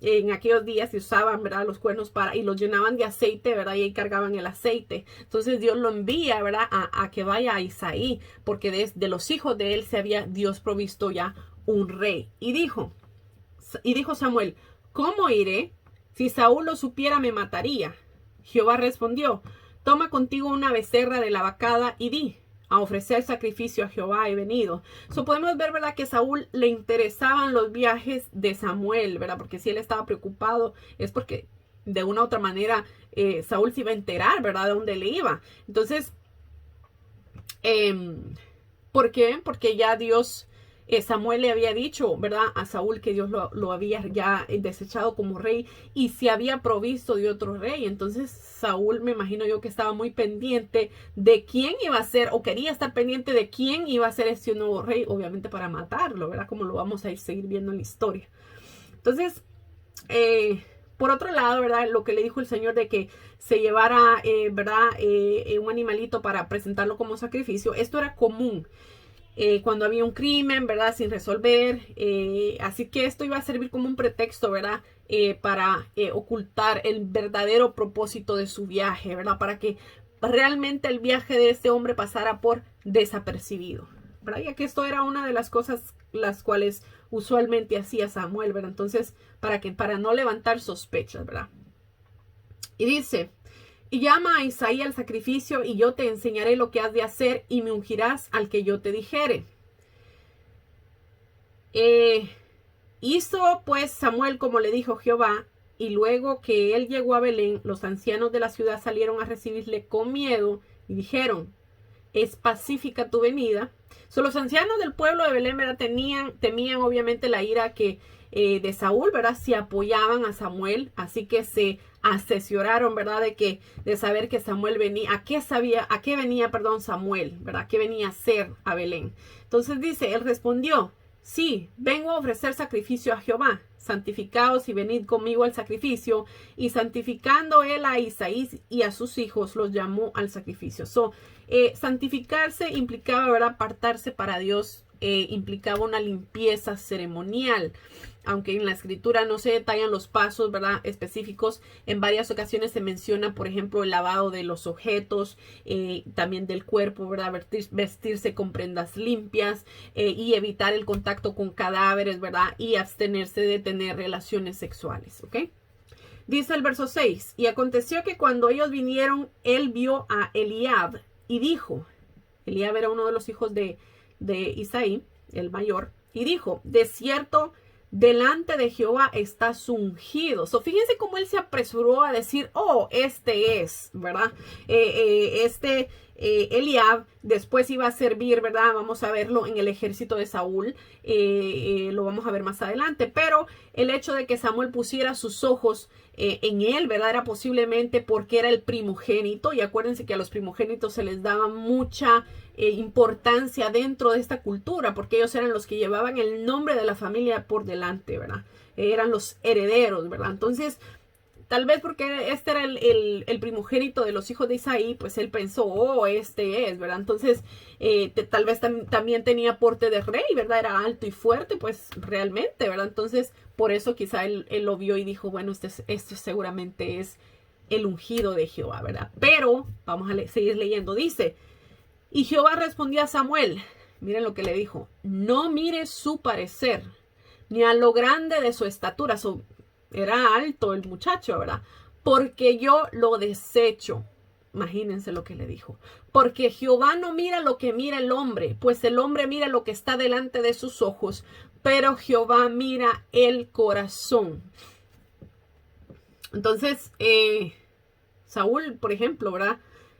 en aquellos días se usaban, ¿verdad? Los cuernos y los llenaban de aceite, ¿verdad? Y ahí cargaban el aceite. Entonces Dios lo envía, ¿verdad? A que vaya a Isaí, porque de los hijos de él se había Dios provisto ya un rey. Y dijo Samuel: ¿cómo iré? Si Saúl lo supiera, me mataría. Jehová respondió: toma contigo una becerra de la vacada y di: a ofrecer sacrificio a Jehová he venido. Podemos ver, ¿verdad? Que a Saúl le interesaban los viajes de Samuel, ¿verdad? Porque si él estaba preocupado es porque de una u otra manera Saúl se iba a enterar, ¿verdad? De dónde le iba. Entonces, ¿por qué? Porque ya Samuel le había dicho, ¿verdad? A Saúl que Dios lo había ya desechado como rey y se había provisto de otro rey. Entonces Saúl, me imagino yo que estaba muy pendiente de quién iba a ser, o quería estar pendiente de quién iba a ser este nuevo rey, obviamente para matarlo, ¿verdad? Como lo vamos a ir seguir viendo en la historia. Entonces, por otro lado, ¿verdad? Lo que le dijo el Señor de que se llevara, ¿verdad? Un animalito para presentarlo como sacrificio. Esto era común. Cuando había un crimen, ¿verdad? Sin resolver. Así que esto iba a servir como un pretexto, ¿verdad? Para ocultar el verdadero propósito de su viaje, ¿verdad? Para que realmente el viaje de este hombre pasara por desapercibido, ¿verdad? Ya que esto era una de las cosas las cuales usualmente hacía Samuel, ¿verdad? Entonces, para no levantar sospechas, ¿verdad? Y dice: y llama a Isaí al sacrificio, y yo te enseñaré lo que has de hacer, y me ungirás al que yo te dijere. Hizo pues Samuel como le dijo Jehová, y luego que él llegó a Belén, los ancianos de la ciudad salieron a recibirle con miedo, y dijeron: es pacífica tu venida. Los ancianos del pueblo de Belén, ¿verdad? Temían obviamente la ira de Saúl, ¿verdad? Se apoyaban a Samuel, así que se asesoraron, ¿verdad? De saber que Samuel venía, a qué venía, Samuel, ¿verdad? ¿Qué venía a hacer a Belén? Entonces dice: él respondió: Sí, vengo a ofrecer sacrificio a Jehová. Santificaos y venid conmigo al sacrificio. Y santificando él a Isaí y a sus hijos, los llamó al sacrificio. Santificarse implicaba, ¿verdad?, apartarse para Dios, implicaba una limpieza ceremonial. Aunque en la escritura no se detallan los pasos, ¿verdad?, específicos, en varias ocasiones se menciona, por ejemplo, el lavado de los objetos, también del cuerpo, ¿verdad?, vestirse con prendas limpias, y evitar el contacto con cadáveres, ¿verdad?, y abstenerse de tener relaciones sexuales, ¿ok? Dice el verso 6, y aconteció que cuando ellos vinieron, él vio a Eliab y dijo, Eliab era uno de los hijos de Isaí, el mayor, y dijo, de cierto, delante de Jehová estás ungido. Fíjense cómo él se apresuró a decir, oh, este es, ¿verdad? Eliab después iba a servir, ¿verdad? Vamos a verlo en el ejército de Saúl, lo vamos a ver más adelante, pero el hecho de que Samuel pusiera sus ojos en él, ¿verdad? Era posiblemente porque era el primogénito, y acuérdense que a los primogénitos se les daba mucha importancia dentro de esta cultura, porque ellos eran los que llevaban el nombre de la familia por delante, ¿verdad? Eran los herederos, ¿verdad? Entonces, tal vez porque este era el primogénito de los hijos de Isaí, pues él pensó, oh, este es, ¿verdad? Entonces, tal vez también tenía porte de rey, ¿verdad? Era alto y fuerte, pues realmente, ¿verdad? Entonces, por eso quizá él lo vio y dijo, bueno, este seguramente es el ungido de Jehová, ¿verdad? Pero, vamos a seguir leyendo, dice, y Jehová respondió a Samuel, miren lo que le dijo, no mires su parecer, ni a lo grande de su estatura, era alto el muchacho, ¿verdad? Porque yo lo desecho. Imagínense lo que le dijo. Porque Jehová no mira lo que mira el hombre, pues el hombre mira lo que está delante de sus ojos, pero Jehová mira el corazón. Entonces, Saúl, por ejemplo, ¿verdad?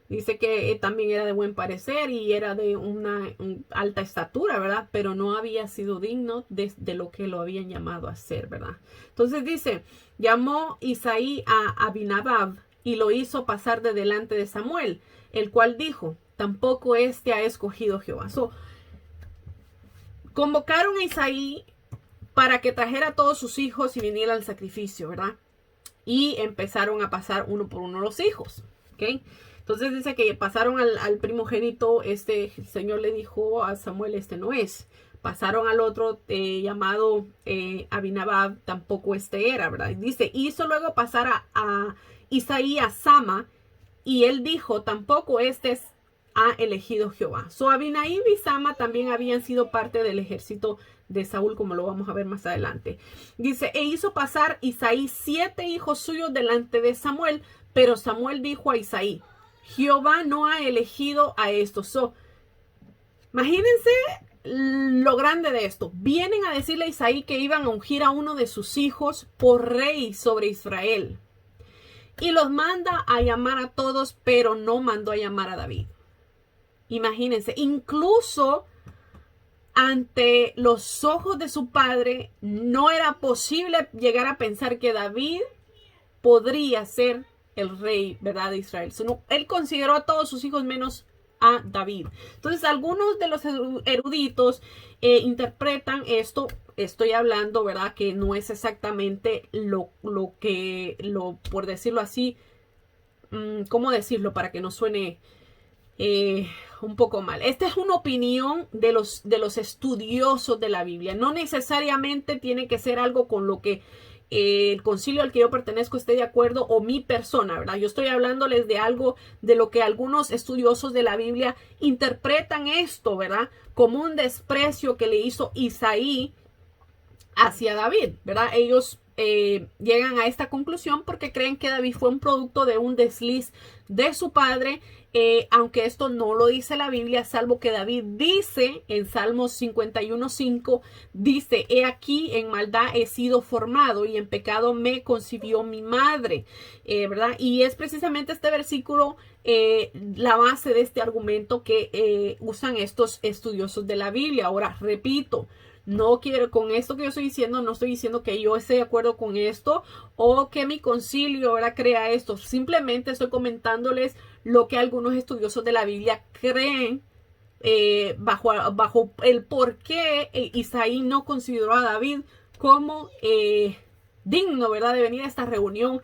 Dice que también era de buen parecer y era de una alta estatura, ¿verdad? Pero no había sido digno de lo que lo habían llamado a ser, ¿verdad? Entonces dice, llamó Isaí a Abinadab y lo hizo pasar de delante de Samuel, el cual dijo, tampoco este ha escogido Jehová. Convocaron a Isaí para que trajera a todos sus hijos y viniera al sacrificio, ¿verdad? Y empezaron a pasar uno por uno los hijos, ¿ok? Entonces dice que pasaron al primogénito, el Señor le dijo a Samuel, este no es. Pasaron al otro llamado Abinadab, tampoco este era, ¿verdad? Dice, hizo luego pasar a Isaí a Sama, y él dijo, tampoco este ha elegido Jehová. Abinadab y Sama también habían sido parte del ejército de Saúl, como lo vamos a ver más adelante. Dice, e hizo pasar Isaí 7 hijos suyos delante de Samuel, pero Samuel dijo a Isaí, Jehová no ha elegido a estos. Imagínense lo grande de esto. Vienen a decirle a Isaí que iban a ungir a uno de sus hijos por rey sobre Israel. Y los manda a llamar a todos, pero no mandó a llamar a David. Imagínense, incluso ante los ojos de su padre, no era posible llegar a pensar que David podría ser el rey, ¿verdad?, de Israel. Él consideró a todos sus hijos menos a David. Entonces, algunos de los eruditos interpretan esto. Estoy hablando, ¿verdad?, que no es exactamente por decirlo así, ¿cómo decirlo para que no suene un poco mal? Esta es una opinión de los estudiosos de la Biblia. No necesariamente tiene que ser algo con lo que el concilio al que yo pertenezco esté de acuerdo, o mi persona, ¿verdad? Yo estoy hablándoles de algo de lo que algunos estudiosos de la Biblia interpretan esto, ¿verdad?, como un desprecio que le hizo Isaí hacia David, ¿verdad? Ellos llegan a esta conclusión porque creen que David fue un producto de un desliz de su padre, aunque esto no lo dice la Biblia, salvo que David dice en Salmos 51:5, dice, he aquí en maldad he sido formado y en pecado me concibió mi madre, ¿verdad? Y es precisamente este versículo la base de este argumento que usan estos estudiosos de la Biblia. Ahora, repito, no quiero, con esto que yo estoy diciendo, no estoy diciendo que yo esté de acuerdo con esto o que mi concilio ahora crea esto. Simplemente estoy comentándoles lo que algunos estudiosos de la Biblia creen bajo el por qué Isaí no consideró a David como digno, ¿verdad?, de venir a esta reunión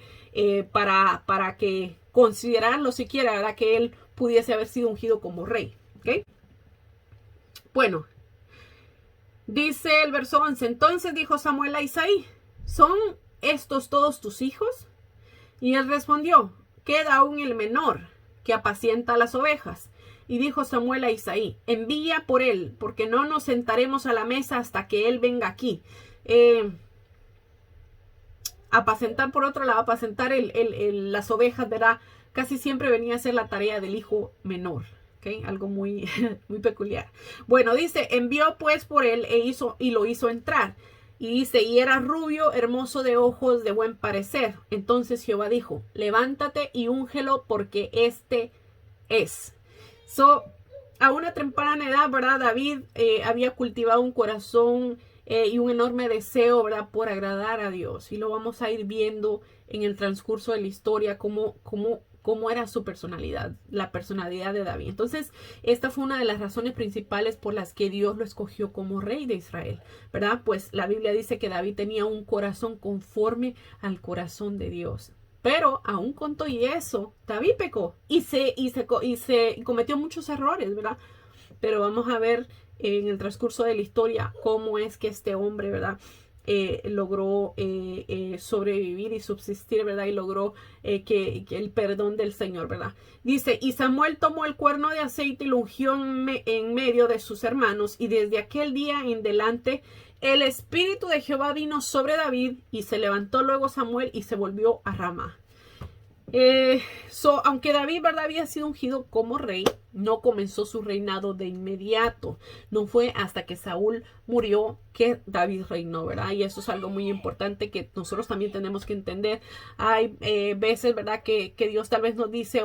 para que considerarlo siquiera, ¿verdad?, que él pudiese haber sido ungido como rey. ¿Okay? Bueno, dice el verso 11, entonces dijo Samuel a Isaí, ¿son estos todos tus hijos? Y él respondió, queda aún el menor, que apacienta las ovejas. Y dijo Samuel a Isaí, envía por él, porque no nos sentaremos a la mesa hasta que él venga aquí. Apacentar, por otro lado, apacentar las ovejas, ¿verdad? Casi siempre venía a ser la tarea del hijo menor. ¿Okay? Algo muy, muy peculiar. Bueno, dice, envió pues por él y lo hizo entrar. Y dice, y era rubio, hermoso de ojos, de buen parecer. Entonces Jehová dijo, levántate y úngelo porque este es. A una temprana edad, ¿verdad? David había cultivado un corazón y un enorme deseo, ¿verdad?, por agradar a Dios. Y lo vamos a ir viendo en el transcurso de la historia, cómo era su personalidad, la personalidad de David. Entonces, esta fue una de las razones principales por las que Dios lo escogió como rey de Israel, ¿verdad? Pues la Biblia dice que David tenía un corazón conforme al corazón de Dios. Pero aún con todo y eso, David pecó y cometió muchos errores, ¿verdad? Pero vamos a ver en el transcurso de la historia cómo es que este hombre, ¿verdad?, logró sobrevivir y subsistir, ¿verdad? Y logró que el perdón del Señor, ¿verdad? Dice, y Samuel tomó el cuerno de aceite y lo ungió en medio de sus hermanos, y desde aquel día en delante el Espíritu de Jehová vino sobre David, y se levantó luego Samuel y se volvió a Ramá. Aunque David, ¿verdad?, había sido ungido como rey, no comenzó su reinado de inmediato. No fue hasta que Saúl murió que David reinó, ¿verdad? Y eso es algo muy importante que nosotros también tenemos que entender. Hay veces, ¿verdad?, que Dios tal vez nos dice,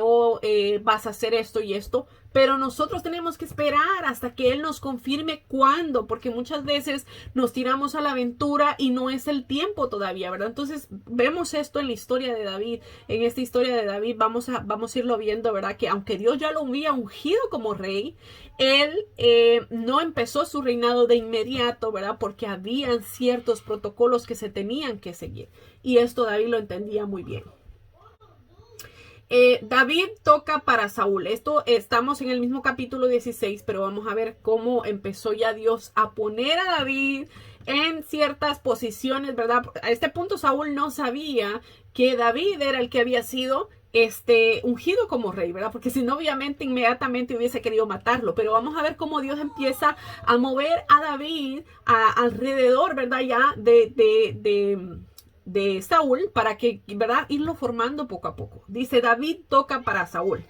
vas a hacer esto y esto, pero nosotros tenemos que esperar hasta que Él nos confirme cuándo, porque muchas veces nos tiramos a la aventura y no es el tiempo todavía, ¿verdad? Entonces vemos esto en la historia de David. En esta historia de David vamos a irlo viendo, ¿verdad?, que aunque Dios ya lo había ungido como rey, él no empezó su reinado de inmediato, ¿verdad?, porque habían ciertos protocolos que se tenían que seguir, y esto David lo entendía muy bien. David toca para Saúl. Estamos en el mismo capítulo 16, pero vamos a ver cómo empezó ya Dios a poner a David en ciertas posiciones, ¿verdad? A este punto Saúl no sabía que David era el que había sido ungido como rey, ¿verdad? Porque si no, obviamente inmediatamente hubiese querido matarlo. Pero vamos a ver cómo Dios empieza a mover a David alrededor, ¿verdad?, ya de Saúl, para que, ¿verdad?, irlo formando poco a poco. Dice, David toca para Saúl.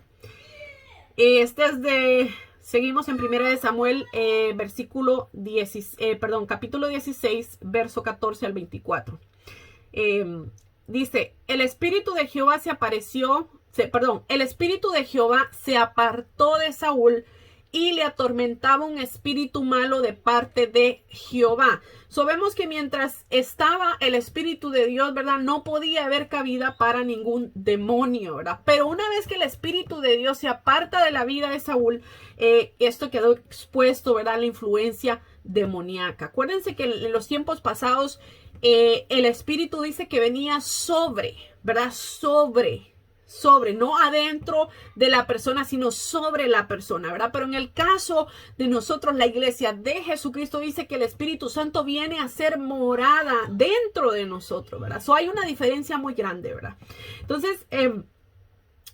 Seguimos en 1 de Samuel, capítulo 16, verso 14 al 24. Dice, el Espíritu de Jehová se apartó de Saúl y le atormentaba un espíritu malo de parte de Jehová. Vemos que mientras estaba el Espíritu de Dios, ¿verdad?, no podía haber cabida para ningún demonio, ¿verdad? Pero una vez que el Espíritu de Dios se aparta de la vida de Saúl, esto quedó expuesto, ¿verdad?, a la influencia demoníaca. Acuérdense que en los tiempos pasados, el Espíritu dice que venía sobre, ¿verdad?, sobre, no adentro de la persona, sino sobre la persona, ¿verdad? Pero en el caso de nosotros, la iglesia de Jesucristo, dice que el Espíritu Santo viene a ser morada dentro de nosotros, ¿verdad? Hay una diferencia muy grande, ¿verdad? Entonces,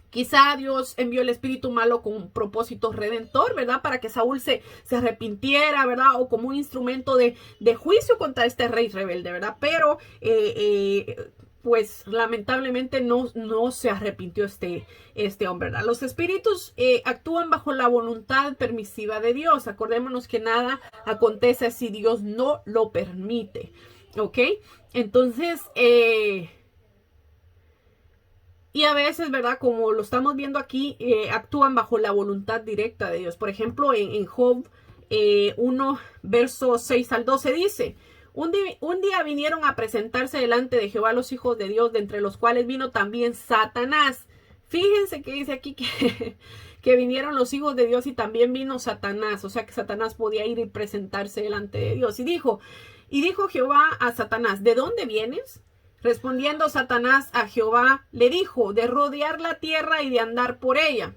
quizá Dios envió el espíritu malo con un propósito redentor, ¿verdad?, para que Saúl se arrepintiera, ¿verdad?, o como un instrumento de juicio contra este rey rebelde, ¿verdad? Pero pues lamentablemente no se arrepintió este hombre, ¿verdad? Los espíritus actúan bajo la voluntad permisiva de Dios. Acordémonos que nada acontece si Dios no lo permite, ¿ok? Entonces, y a veces, ¿verdad?, como lo estamos viendo aquí, actúan bajo la voluntad directa de Dios. Por ejemplo, en Job 1, versos 6 al 12 dice, un día vinieron a presentarse delante de Jehová los hijos de Dios, de entre los cuales vino también Satanás. Fíjense que dice aquí que vinieron los hijos de Dios y también vino Satanás. O sea que Satanás podía ir y presentarse delante de Dios. Y dijo Jehová a Satanás, ¿de dónde vienes? Respondiendo Satanás a Jehová, le dijo, de rodear la tierra y de andar por ella.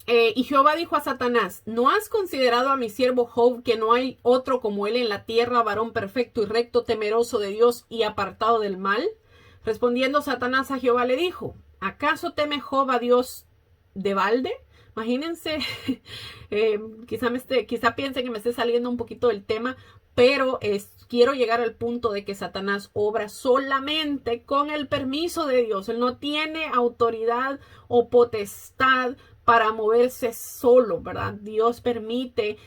Y Jehová dijo a Satanás, ¿no has considerado a mi siervo Job, que no hay otro como él en la tierra, varón perfecto y recto, temeroso de Dios y apartado del mal? Respondiendo Satanás a Jehová le dijo, ¿acaso teme Job a Dios de balde? Imagínense, quizá piensen que me esté saliendo un poquito del tema, pero quiero llegar al punto de que Satanás obra solamente con el permiso de Dios. Él no tiene autoridad o potestad para moverse solo, ¿verdad? Dios permite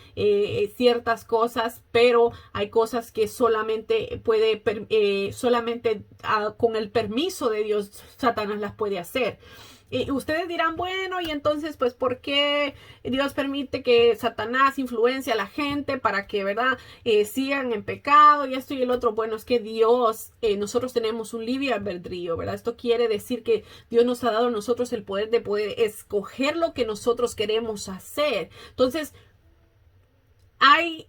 ciertas cosas, pero hay cosas que solamente con el permiso de Dios Satanás las puede hacer. Y ustedes dirán, bueno, y entonces, pues, ¿por qué Dios permite que Satanás influencie a la gente para que, ¿verdad?, sigan en pecado y esto y el otro? Bueno, es que Dios, nosotros tenemos un libre albedrío, ¿verdad? Esto quiere decir que Dios nos ha dado a nosotros el poder de poder escoger lo que nosotros queremos hacer. Entonces, hay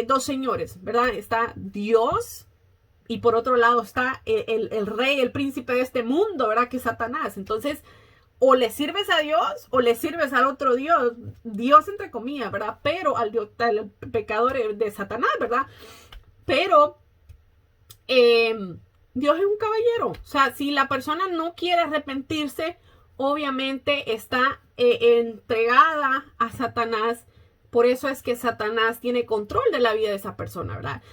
dos señores, ¿verdad? Está Dios y por otro lado está el rey, el príncipe de este mundo, ¿verdad?, que es Satanás. Entonces, o le sirves a Dios o le sirves al otro Dios, Dios entre comillas, ¿verdad? Pero al pecador de Satanás, ¿verdad? Pero Dios es un caballero. O sea, si la persona no quiere arrepentirse, obviamente está entregada a Satanás. Por eso es que Satanás tiene control de la vida de esa persona, ¿verdad?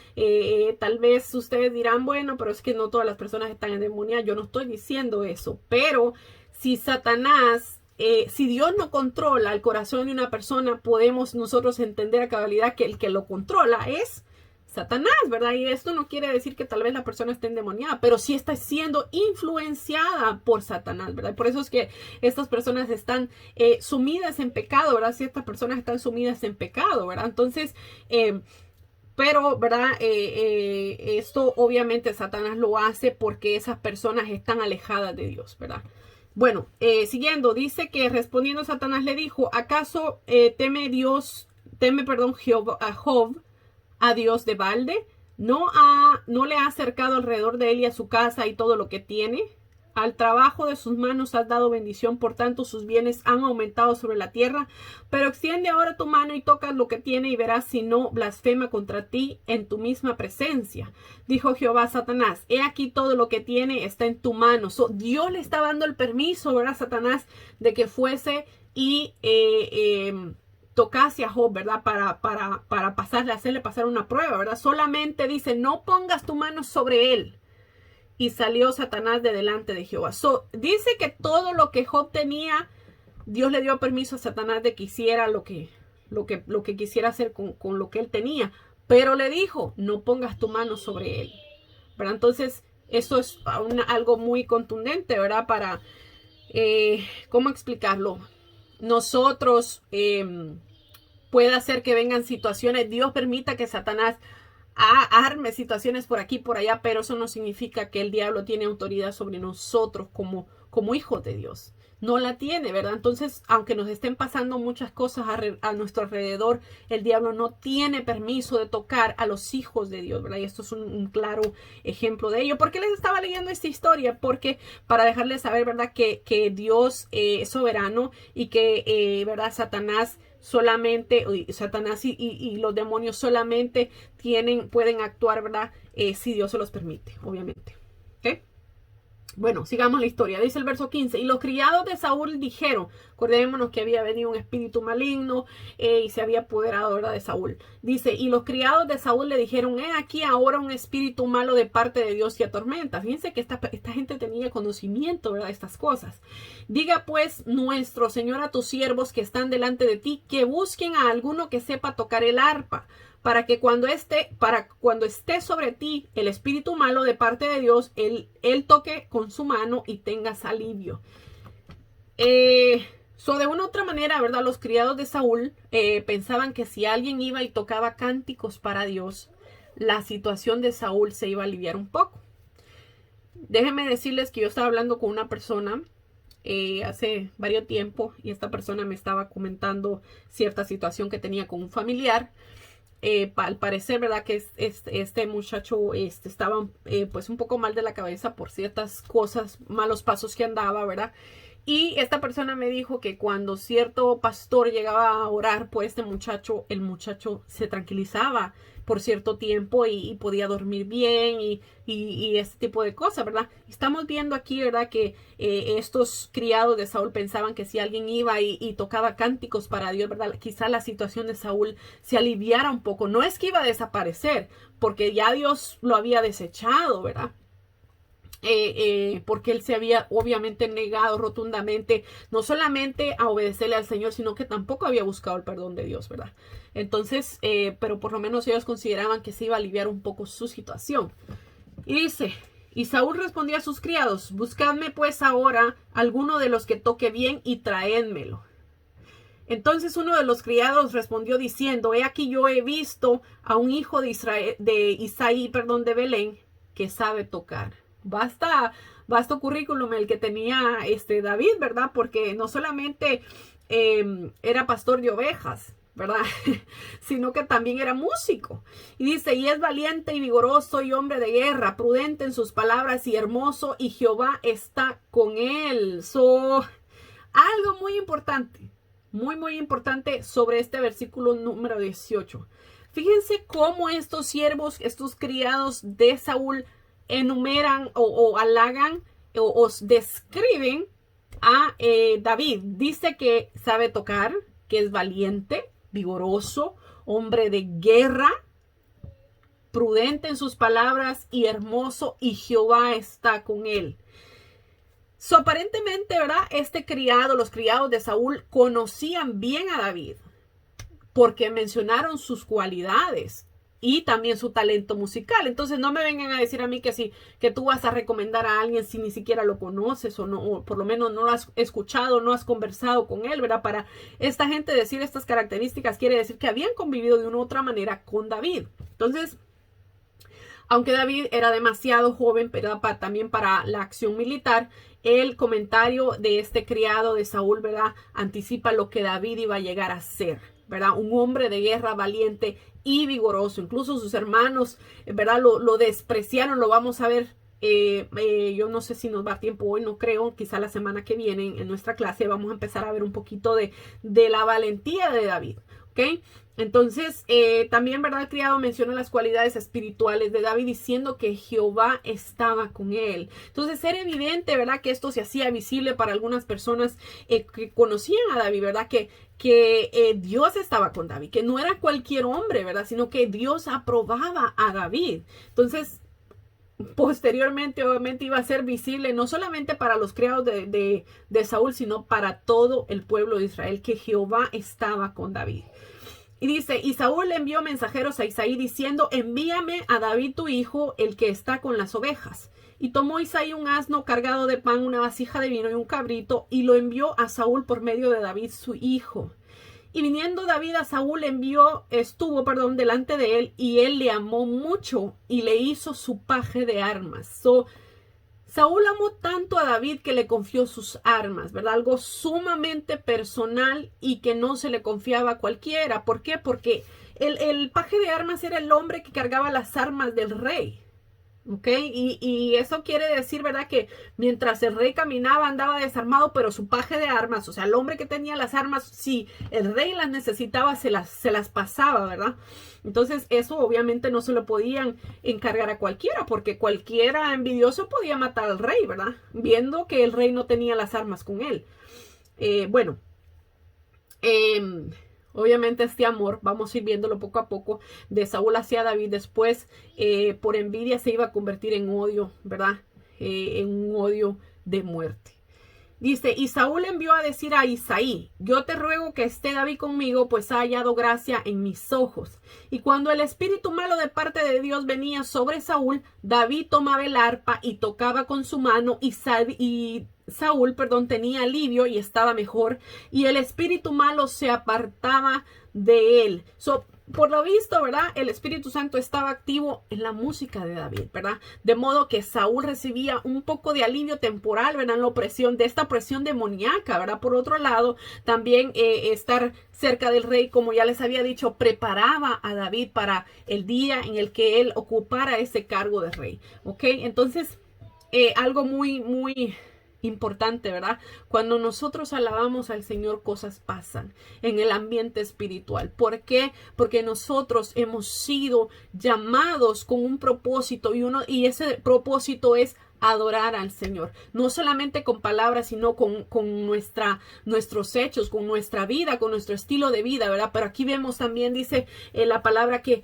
Tal vez ustedes dirán, bueno, pero es que no todas las personas están endemoniadas. Yo no estoy diciendo eso, pero si Satanás, si Dios no controla el corazón de una persona, podemos nosotros entender a cabalidad que el que lo controla es Satanás, ¿verdad? Y esto no quiere decir que tal vez la persona esté endemoniada, pero sí está siendo influenciada por Satanás, ¿verdad? Por eso es que estas personas están sumidas en pecado, ¿verdad? Si estas personas están sumidas en pecado, ¿verdad? Entonces, pero, ¿verdad? Esto obviamente Satanás lo hace porque esas personas están alejadas de Dios, ¿verdad? Bueno, siguiendo, dice que respondiendo Satanás le dijo, ¿acaso teme Job a Dios de balde? ¿No le ha acercado alrededor de él y a su casa y todo lo que tiene? Al trabajo de sus manos has dado bendición, por tanto sus bienes han aumentado sobre la tierra. Pero extiende ahora tu mano y toca lo que tiene y verás si no blasfema contra ti en tu misma presencia. Dijo Jehová a Satanás, he aquí todo lo que tiene está en tu mano. Dios le está dando el permiso, ¿verdad, Satanás, de que fuese y tocase a Job, ¿verdad? Para hacerle pasar una prueba, ¿verdad? Solamente dice, no pongas tu mano sobre él. Y salió Satanás de delante de Jehová. Dice que todo lo que Job tenía, Dios le dio permiso a Satanás de que hiciera lo que quisiera hacer con lo que él tenía. Pero le dijo, no pongas tu mano sobre él, ¿verdad? Entonces, eso es algo muy contundente, ¿verdad? Para, ¿cómo explicarlo? Nosotros, puede hacer que vengan situaciones, Dios permita que Satanás arme situaciones por aquí y por allá, pero eso no significa que el diablo tiene autoridad sobre nosotros como hijos de Dios. No la tiene, ¿verdad? Entonces, aunque nos estén pasando muchas cosas a nuestro alrededor, el diablo no tiene permiso de tocar a los hijos de Dios, ¿verdad? Y esto es un claro ejemplo de ello. ¿Por qué les estaba leyendo esta historia? Porque para dejarles saber, ¿verdad? Que Dios es soberano y que, ¿verdad? Satanás y los demonios solamente pueden actuar, ¿verdad? Si Dios se los permite, obviamente. ¿Ok? Bueno, sigamos la historia. Dice el verso 15. Y los criados de Saúl dijeron, acordémonos que había venido un espíritu maligno y se había apoderado, ¿verdad?, de Saúl. Dice, y los criados de Saúl le dijeron, he aquí ahora un espíritu malo de parte de Dios y atormenta. Fíjense que esta gente tenía conocimiento, ¿verdad?, de estas cosas. Diga pues nuestro Señor a tus siervos que están delante de ti, que busquen a alguno que sepa tocar el arpa, para que cuando esté sobre ti el espíritu malo de parte de Dios, él toque con su mano y tengas alivio. De una u otra manera, ¿verdad? Los criados de Saúl pensaban que si alguien iba y tocaba cánticos para Dios, la situación de Saúl se iba a aliviar un poco. Déjenme decirles que yo estaba hablando con una persona hace varios tiempo, y esta persona me estaba comentando cierta situación que tenía con un familiar. Al parecer, ¿verdad? Que este muchacho estaba pues un poco mal de la cabeza por ciertas cosas, malos pasos que andaba, ¿verdad? Y esta persona me dijo que cuando cierto pastor llegaba a orar por este muchacho, el muchacho se tranquilizaba por cierto tiempo y podía dormir bien y este tipo de cosas, ¿verdad? Estamos viendo aquí, ¿verdad? Que estos criados de Saúl pensaban que si alguien iba y tocaba cánticos para Dios, ¿verdad? Quizá la situación de Saúl se aliviara un poco. No es que iba a desaparecer, porque ya Dios lo había desechado, ¿verdad? Porque él se había obviamente negado rotundamente no solamente a obedecerle al Señor, sino que tampoco había buscado el perdón de Dios, ¿verdad? Entonces, pero por lo menos ellos consideraban que se iba a aliviar un poco su situación. Y dice, y Saúl respondió a sus criados, buscadme pues ahora alguno de los que toque bien y traédmelo. Entonces uno de los criados respondió diciendo, he aquí yo he visto a un hijo de Isaí, de Belén, que sabe tocar. Vasto currículum el que tenía David, ¿verdad? Porque no solamente era pastor de ovejas, ¿verdad? Sino que también era músico. Y dice, y es valiente y vigoroso y hombre de guerra, prudente en sus palabras y hermoso, y Jehová está con él. Algo muy importante, muy importante sobre este versículo número 18. Fíjense cómo estos siervos, estos criados de Saúl, enumeran o halagan o describen a David. Dice que sabe tocar, que es valiente, vigoroso, hombre de guerra, prudente en sus palabras y hermoso, y Jehová está con él. Aparentemente, ¿verdad? Los criados de Saúl conocían bien a David porque mencionaron sus cualidades y también su talento musical. Entonces no me vengan a decir a mí que tú vas a recomendar a alguien si ni siquiera lo conoces o no, o por lo menos no lo has escuchado, no has conversado con él, ¿verdad? Para esta gente decir estas características quiere decir que habían convivido de una u otra manera con David. Entonces, aunque David era demasiado joven, pero también para la acción militar, el comentario de este criado de Saúl, ¿verdad? Anticipa lo que David iba a llegar a ser, ¿verdad? Un hombre de guerra valiente y vigoroso. Incluso sus hermanos, ¿verdad? Lo despreciaron, lo vamos a ver. Yo no sé si nos va tiempo hoy, no creo, quizá la semana que viene en nuestra clase vamos a empezar a ver un poquito de la valentía de David, ¿ok? Entonces, también, ¿verdad? El criado menciona las cualidades espirituales de David diciendo que Jehová estaba con él. Entonces, era evidente, ¿verdad? Que esto se hacía visible para algunas personas que conocían a David, ¿verdad? Que Dios estaba con David, que no era cualquier hombre, ¿verdad? Sino que Dios aprobaba a David. Entonces, posteriormente, obviamente, iba a ser visible no solamente para los criados de Saúl, sino para todo el pueblo de Israel, que Jehová estaba con David. Y dice, y Saúl le envió mensajeros a Isaí diciendo, envíame a David tu hijo, el que está con las ovejas. Y tomó Isaí un asno cargado de pan, una vasija de vino y un cabrito, y lo envió a Saúl por medio de David su hijo. Y viniendo David a Saúl, estuvo delante de él, y él le amó mucho, y le hizo su paje de armas. Saúl amó tanto a David que le confió sus armas, ¿verdad? Algo sumamente personal y que no se le confiaba a cualquiera. ¿Por qué? Porque el paje de armas era el hombre que cargaba las armas del rey. ¿Ok? Y eso quiere decir, ¿verdad? Que mientras el rey caminaba andaba desarmado, pero su paje de armas, o sea, el hombre que tenía las armas, si el rey las necesitaba, se las pasaba, ¿verdad? Entonces eso obviamente no se lo podían encargar a cualquiera, porque cualquiera envidioso podía matar al rey, ¿verdad? Viendo que el rey no tenía las armas con él. Obviamente este amor, vamos a ir viéndolo poco a poco, de Saúl hacia David, después por envidia se iba a convertir en odio, ¿verdad? En un odio de muerte. Dice, y Saúl envió a decir a Isaí, yo te ruego que esté David conmigo, pues ha hallado gracia en mis ojos. Y cuando el espíritu malo de parte de Dios venía sobre Saúl, David tomaba el arpa y tocaba con su mano, y Saúl, tenía alivio y estaba mejor, y el espíritu malo se apartaba de él. por lo visto, ¿verdad? El Espíritu Santo estaba activo en la música de David, ¿verdad? De modo que Saúl recibía un poco de alivio temporal, ¿verdad? En la opresión, de esta presión demoníaca, ¿verdad? Por otro lado, también estar cerca del rey, como ya les había dicho, preparaba a David para el día en el que él ocupara ese cargo de rey, ¿ok? Entonces, algo muy importante, ¿verdad? Cuando nosotros alabamos al Señor, cosas pasan en el ambiente espiritual. ¿Por qué? Porque nosotros hemos sido llamados con un propósito y ese propósito es adorar al Señor, no solamente con palabras, sino con nuestros hechos, con nuestra vida, con nuestro estilo de vida, ¿verdad? Pero aquí vemos también, dice la palabra que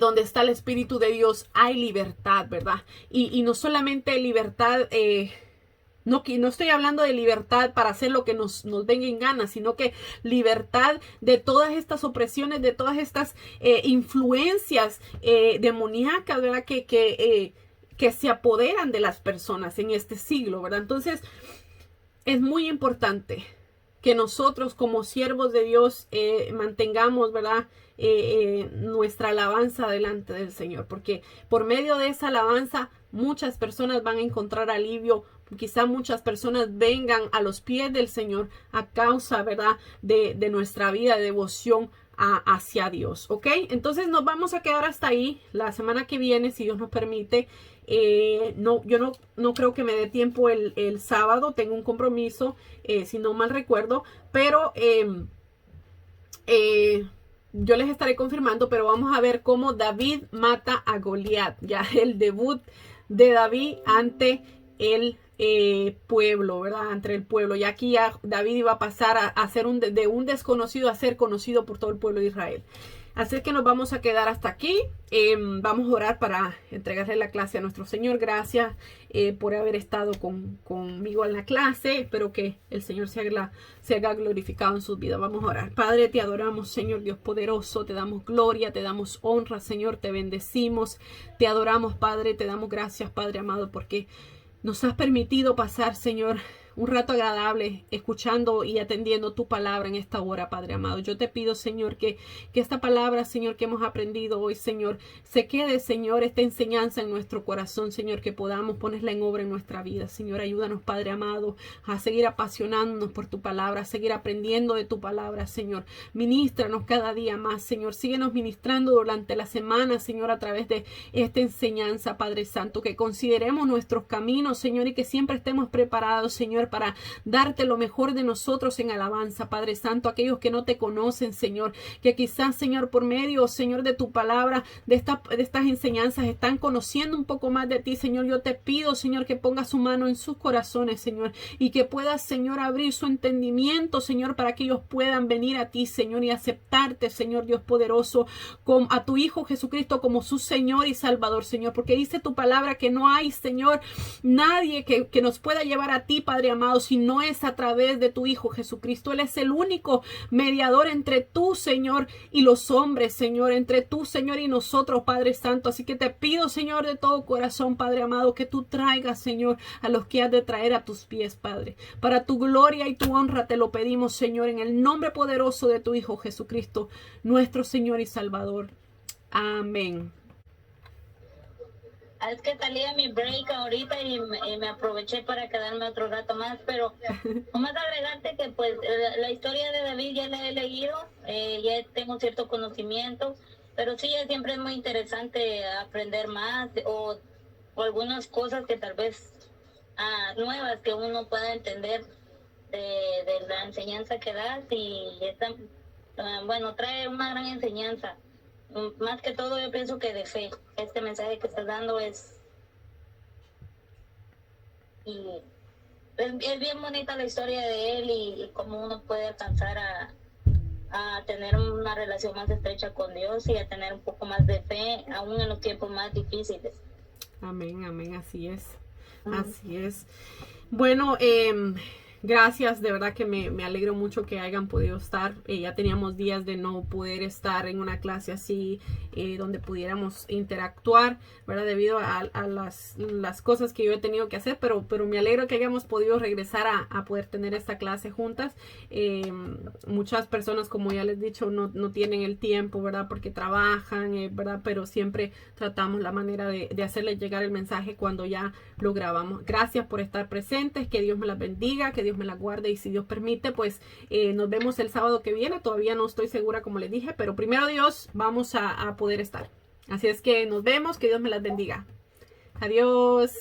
donde está el Espíritu de Dios hay libertad, ¿verdad? Y no solamente libertad, no estoy hablando de libertad para hacer lo que nos venga en gana, sino que libertad de todas estas opresiones, de todas estas influencias demoníacas, ¿verdad? Que se apoderan de las personas en este siglo, ¿verdad? Entonces, es muy importante que nosotros como siervos de Dios mantengamos, ¿verdad? Nuestra alabanza delante del Señor, porque por medio de esa alabanza muchas personas van a encontrar alivio, quizá muchas personas vengan a los pies del Señor a causa, ¿verdad? De nuestra vida de devoción hacia Dios, ¿ok? Entonces nos vamos a quedar hasta ahí. La semana que viene, si Dios nos permite, yo no creo que me dé tiempo el sábado, tengo un compromiso, si no mal recuerdo, pero yo les estaré confirmando, pero vamos a ver cómo David mata a Goliat, ya el debut de David ante el pueblo, ¿verdad? Ante el pueblo. Y aquí ya David iba a pasar a ser de un desconocido a ser conocido por todo el pueblo de Israel. Así que nos vamos a quedar hasta aquí. Vamos a orar para entregarle la clase a nuestro Señor. Gracias por haber estado conmigo en la clase. Espero que el Señor se haga glorificado en sus vidas. Vamos a orar. Padre, te adoramos, Señor Dios poderoso. Te damos gloria, te damos honra, Señor. Te bendecimos. Te adoramos, Padre. Te damos gracias, Padre amado, porque nos has permitido pasar, Señor, un rato agradable escuchando y atendiendo tu palabra en esta hora, Padre amado. Yo te pido, Señor, que esta palabra, Señor, que hemos aprendido hoy, Señor, se quede, Señor, esta enseñanza en nuestro corazón, Señor, que podamos ponerla en obra en nuestra vida. Señor, ayúdanos, Padre amado, a seguir apasionándonos por tu palabra, a seguir aprendiendo de tu palabra, Señor. Ministranos cada día más, Señor. Síguenos ministrando durante la semana, Señor, a través de esta enseñanza, Padre Santo, que consideremos nuestros caminos, Señor, y que siempre estemos preparados, Señor, para darte lo mejor de nosotros en alabanza, Padre Santo. Aquellos que no te conocen, Señor, que quizás, Señor, por medio, Señor, de tu palabra, de estas enseñanzas, están conociendo un poco más de ti, Señor. Yo te pido, Señor, que pongas su mano en sus corazones, Señor, y que puedas, Señor, abrir su entendimiento, Señor, para que ellos puedan venir a ti, Señor, y aceptarte, Señor Dios poderoso, a tu Hijo Jesucristo como su Señor y Salvador, Señor, porque dice tu palabra que no hay, Señor, nadie que nos pueda llevar a ti, Padre amado, si no es a través de tu Hijo Jesucristo. Él es el único mediador entre tú, Señor, y los hombres, Señor, entre tú, Señor, y nosotros, Padre Santo. Así que te pido, Señor, de todo corazón, Padre amado, que tú traigas, Señor, a los que has de traer a tus pies, Padre. Para tu gloria y tu honra te lo pedimos, Señor, en el nombre poderoso de tu Hijo Jesucristo, nuestro Señor y Salvador. Amén. Es que salí a mi break ahorita y me aproveché para quedarme otro rato más, pero nomás agregarte que pues la historia de David ya la he leído, ya tengo cierto conocimiento, pero sí siempre es muy interesante aprender más o algunas cosas que tal vez nuevas que uno pueda entender de la enseñanza que das y bueno, trae una gran enseñanza. Más que todo yo pienso que de fe, este mensaje que estás dando es bien bonita la historia de él y cómo uno puede alcanzar a tener una relación más estrecha con Dios y a tener un poco más de fe aún en los tiempos más difíciles. Amén, amén, así es, así es. Bueno, Gracias, de verdad que me alegro mucho que hayan podido estar. Ya teníamos días de no poder estar en una clase así, donde pudiéramos interactuar, ¿verdad? Debido a las cosas que yo he tenido que hacer, pero me alegro que hayamos podido regresar a poder tener esta clase juntas. Muchas personas, como ya les he dicho, no tienen el tiempo, ¿verdad? Porque trabajan, ¿verdad? Pero siempre tratamos la manera de hacerles llegar el mensaje cuando ya lo grabamos. Gracias por estar presentes, que Dios me las bendiga, que Dios me la guarde, y si Dios permite, pues nos vemos el sábado que viene. Todavía no estoy segura, como les dije, pero primero Dios, vamos a poder estar. Así es que nos vemos, que Dios me las bendiga. Adiós.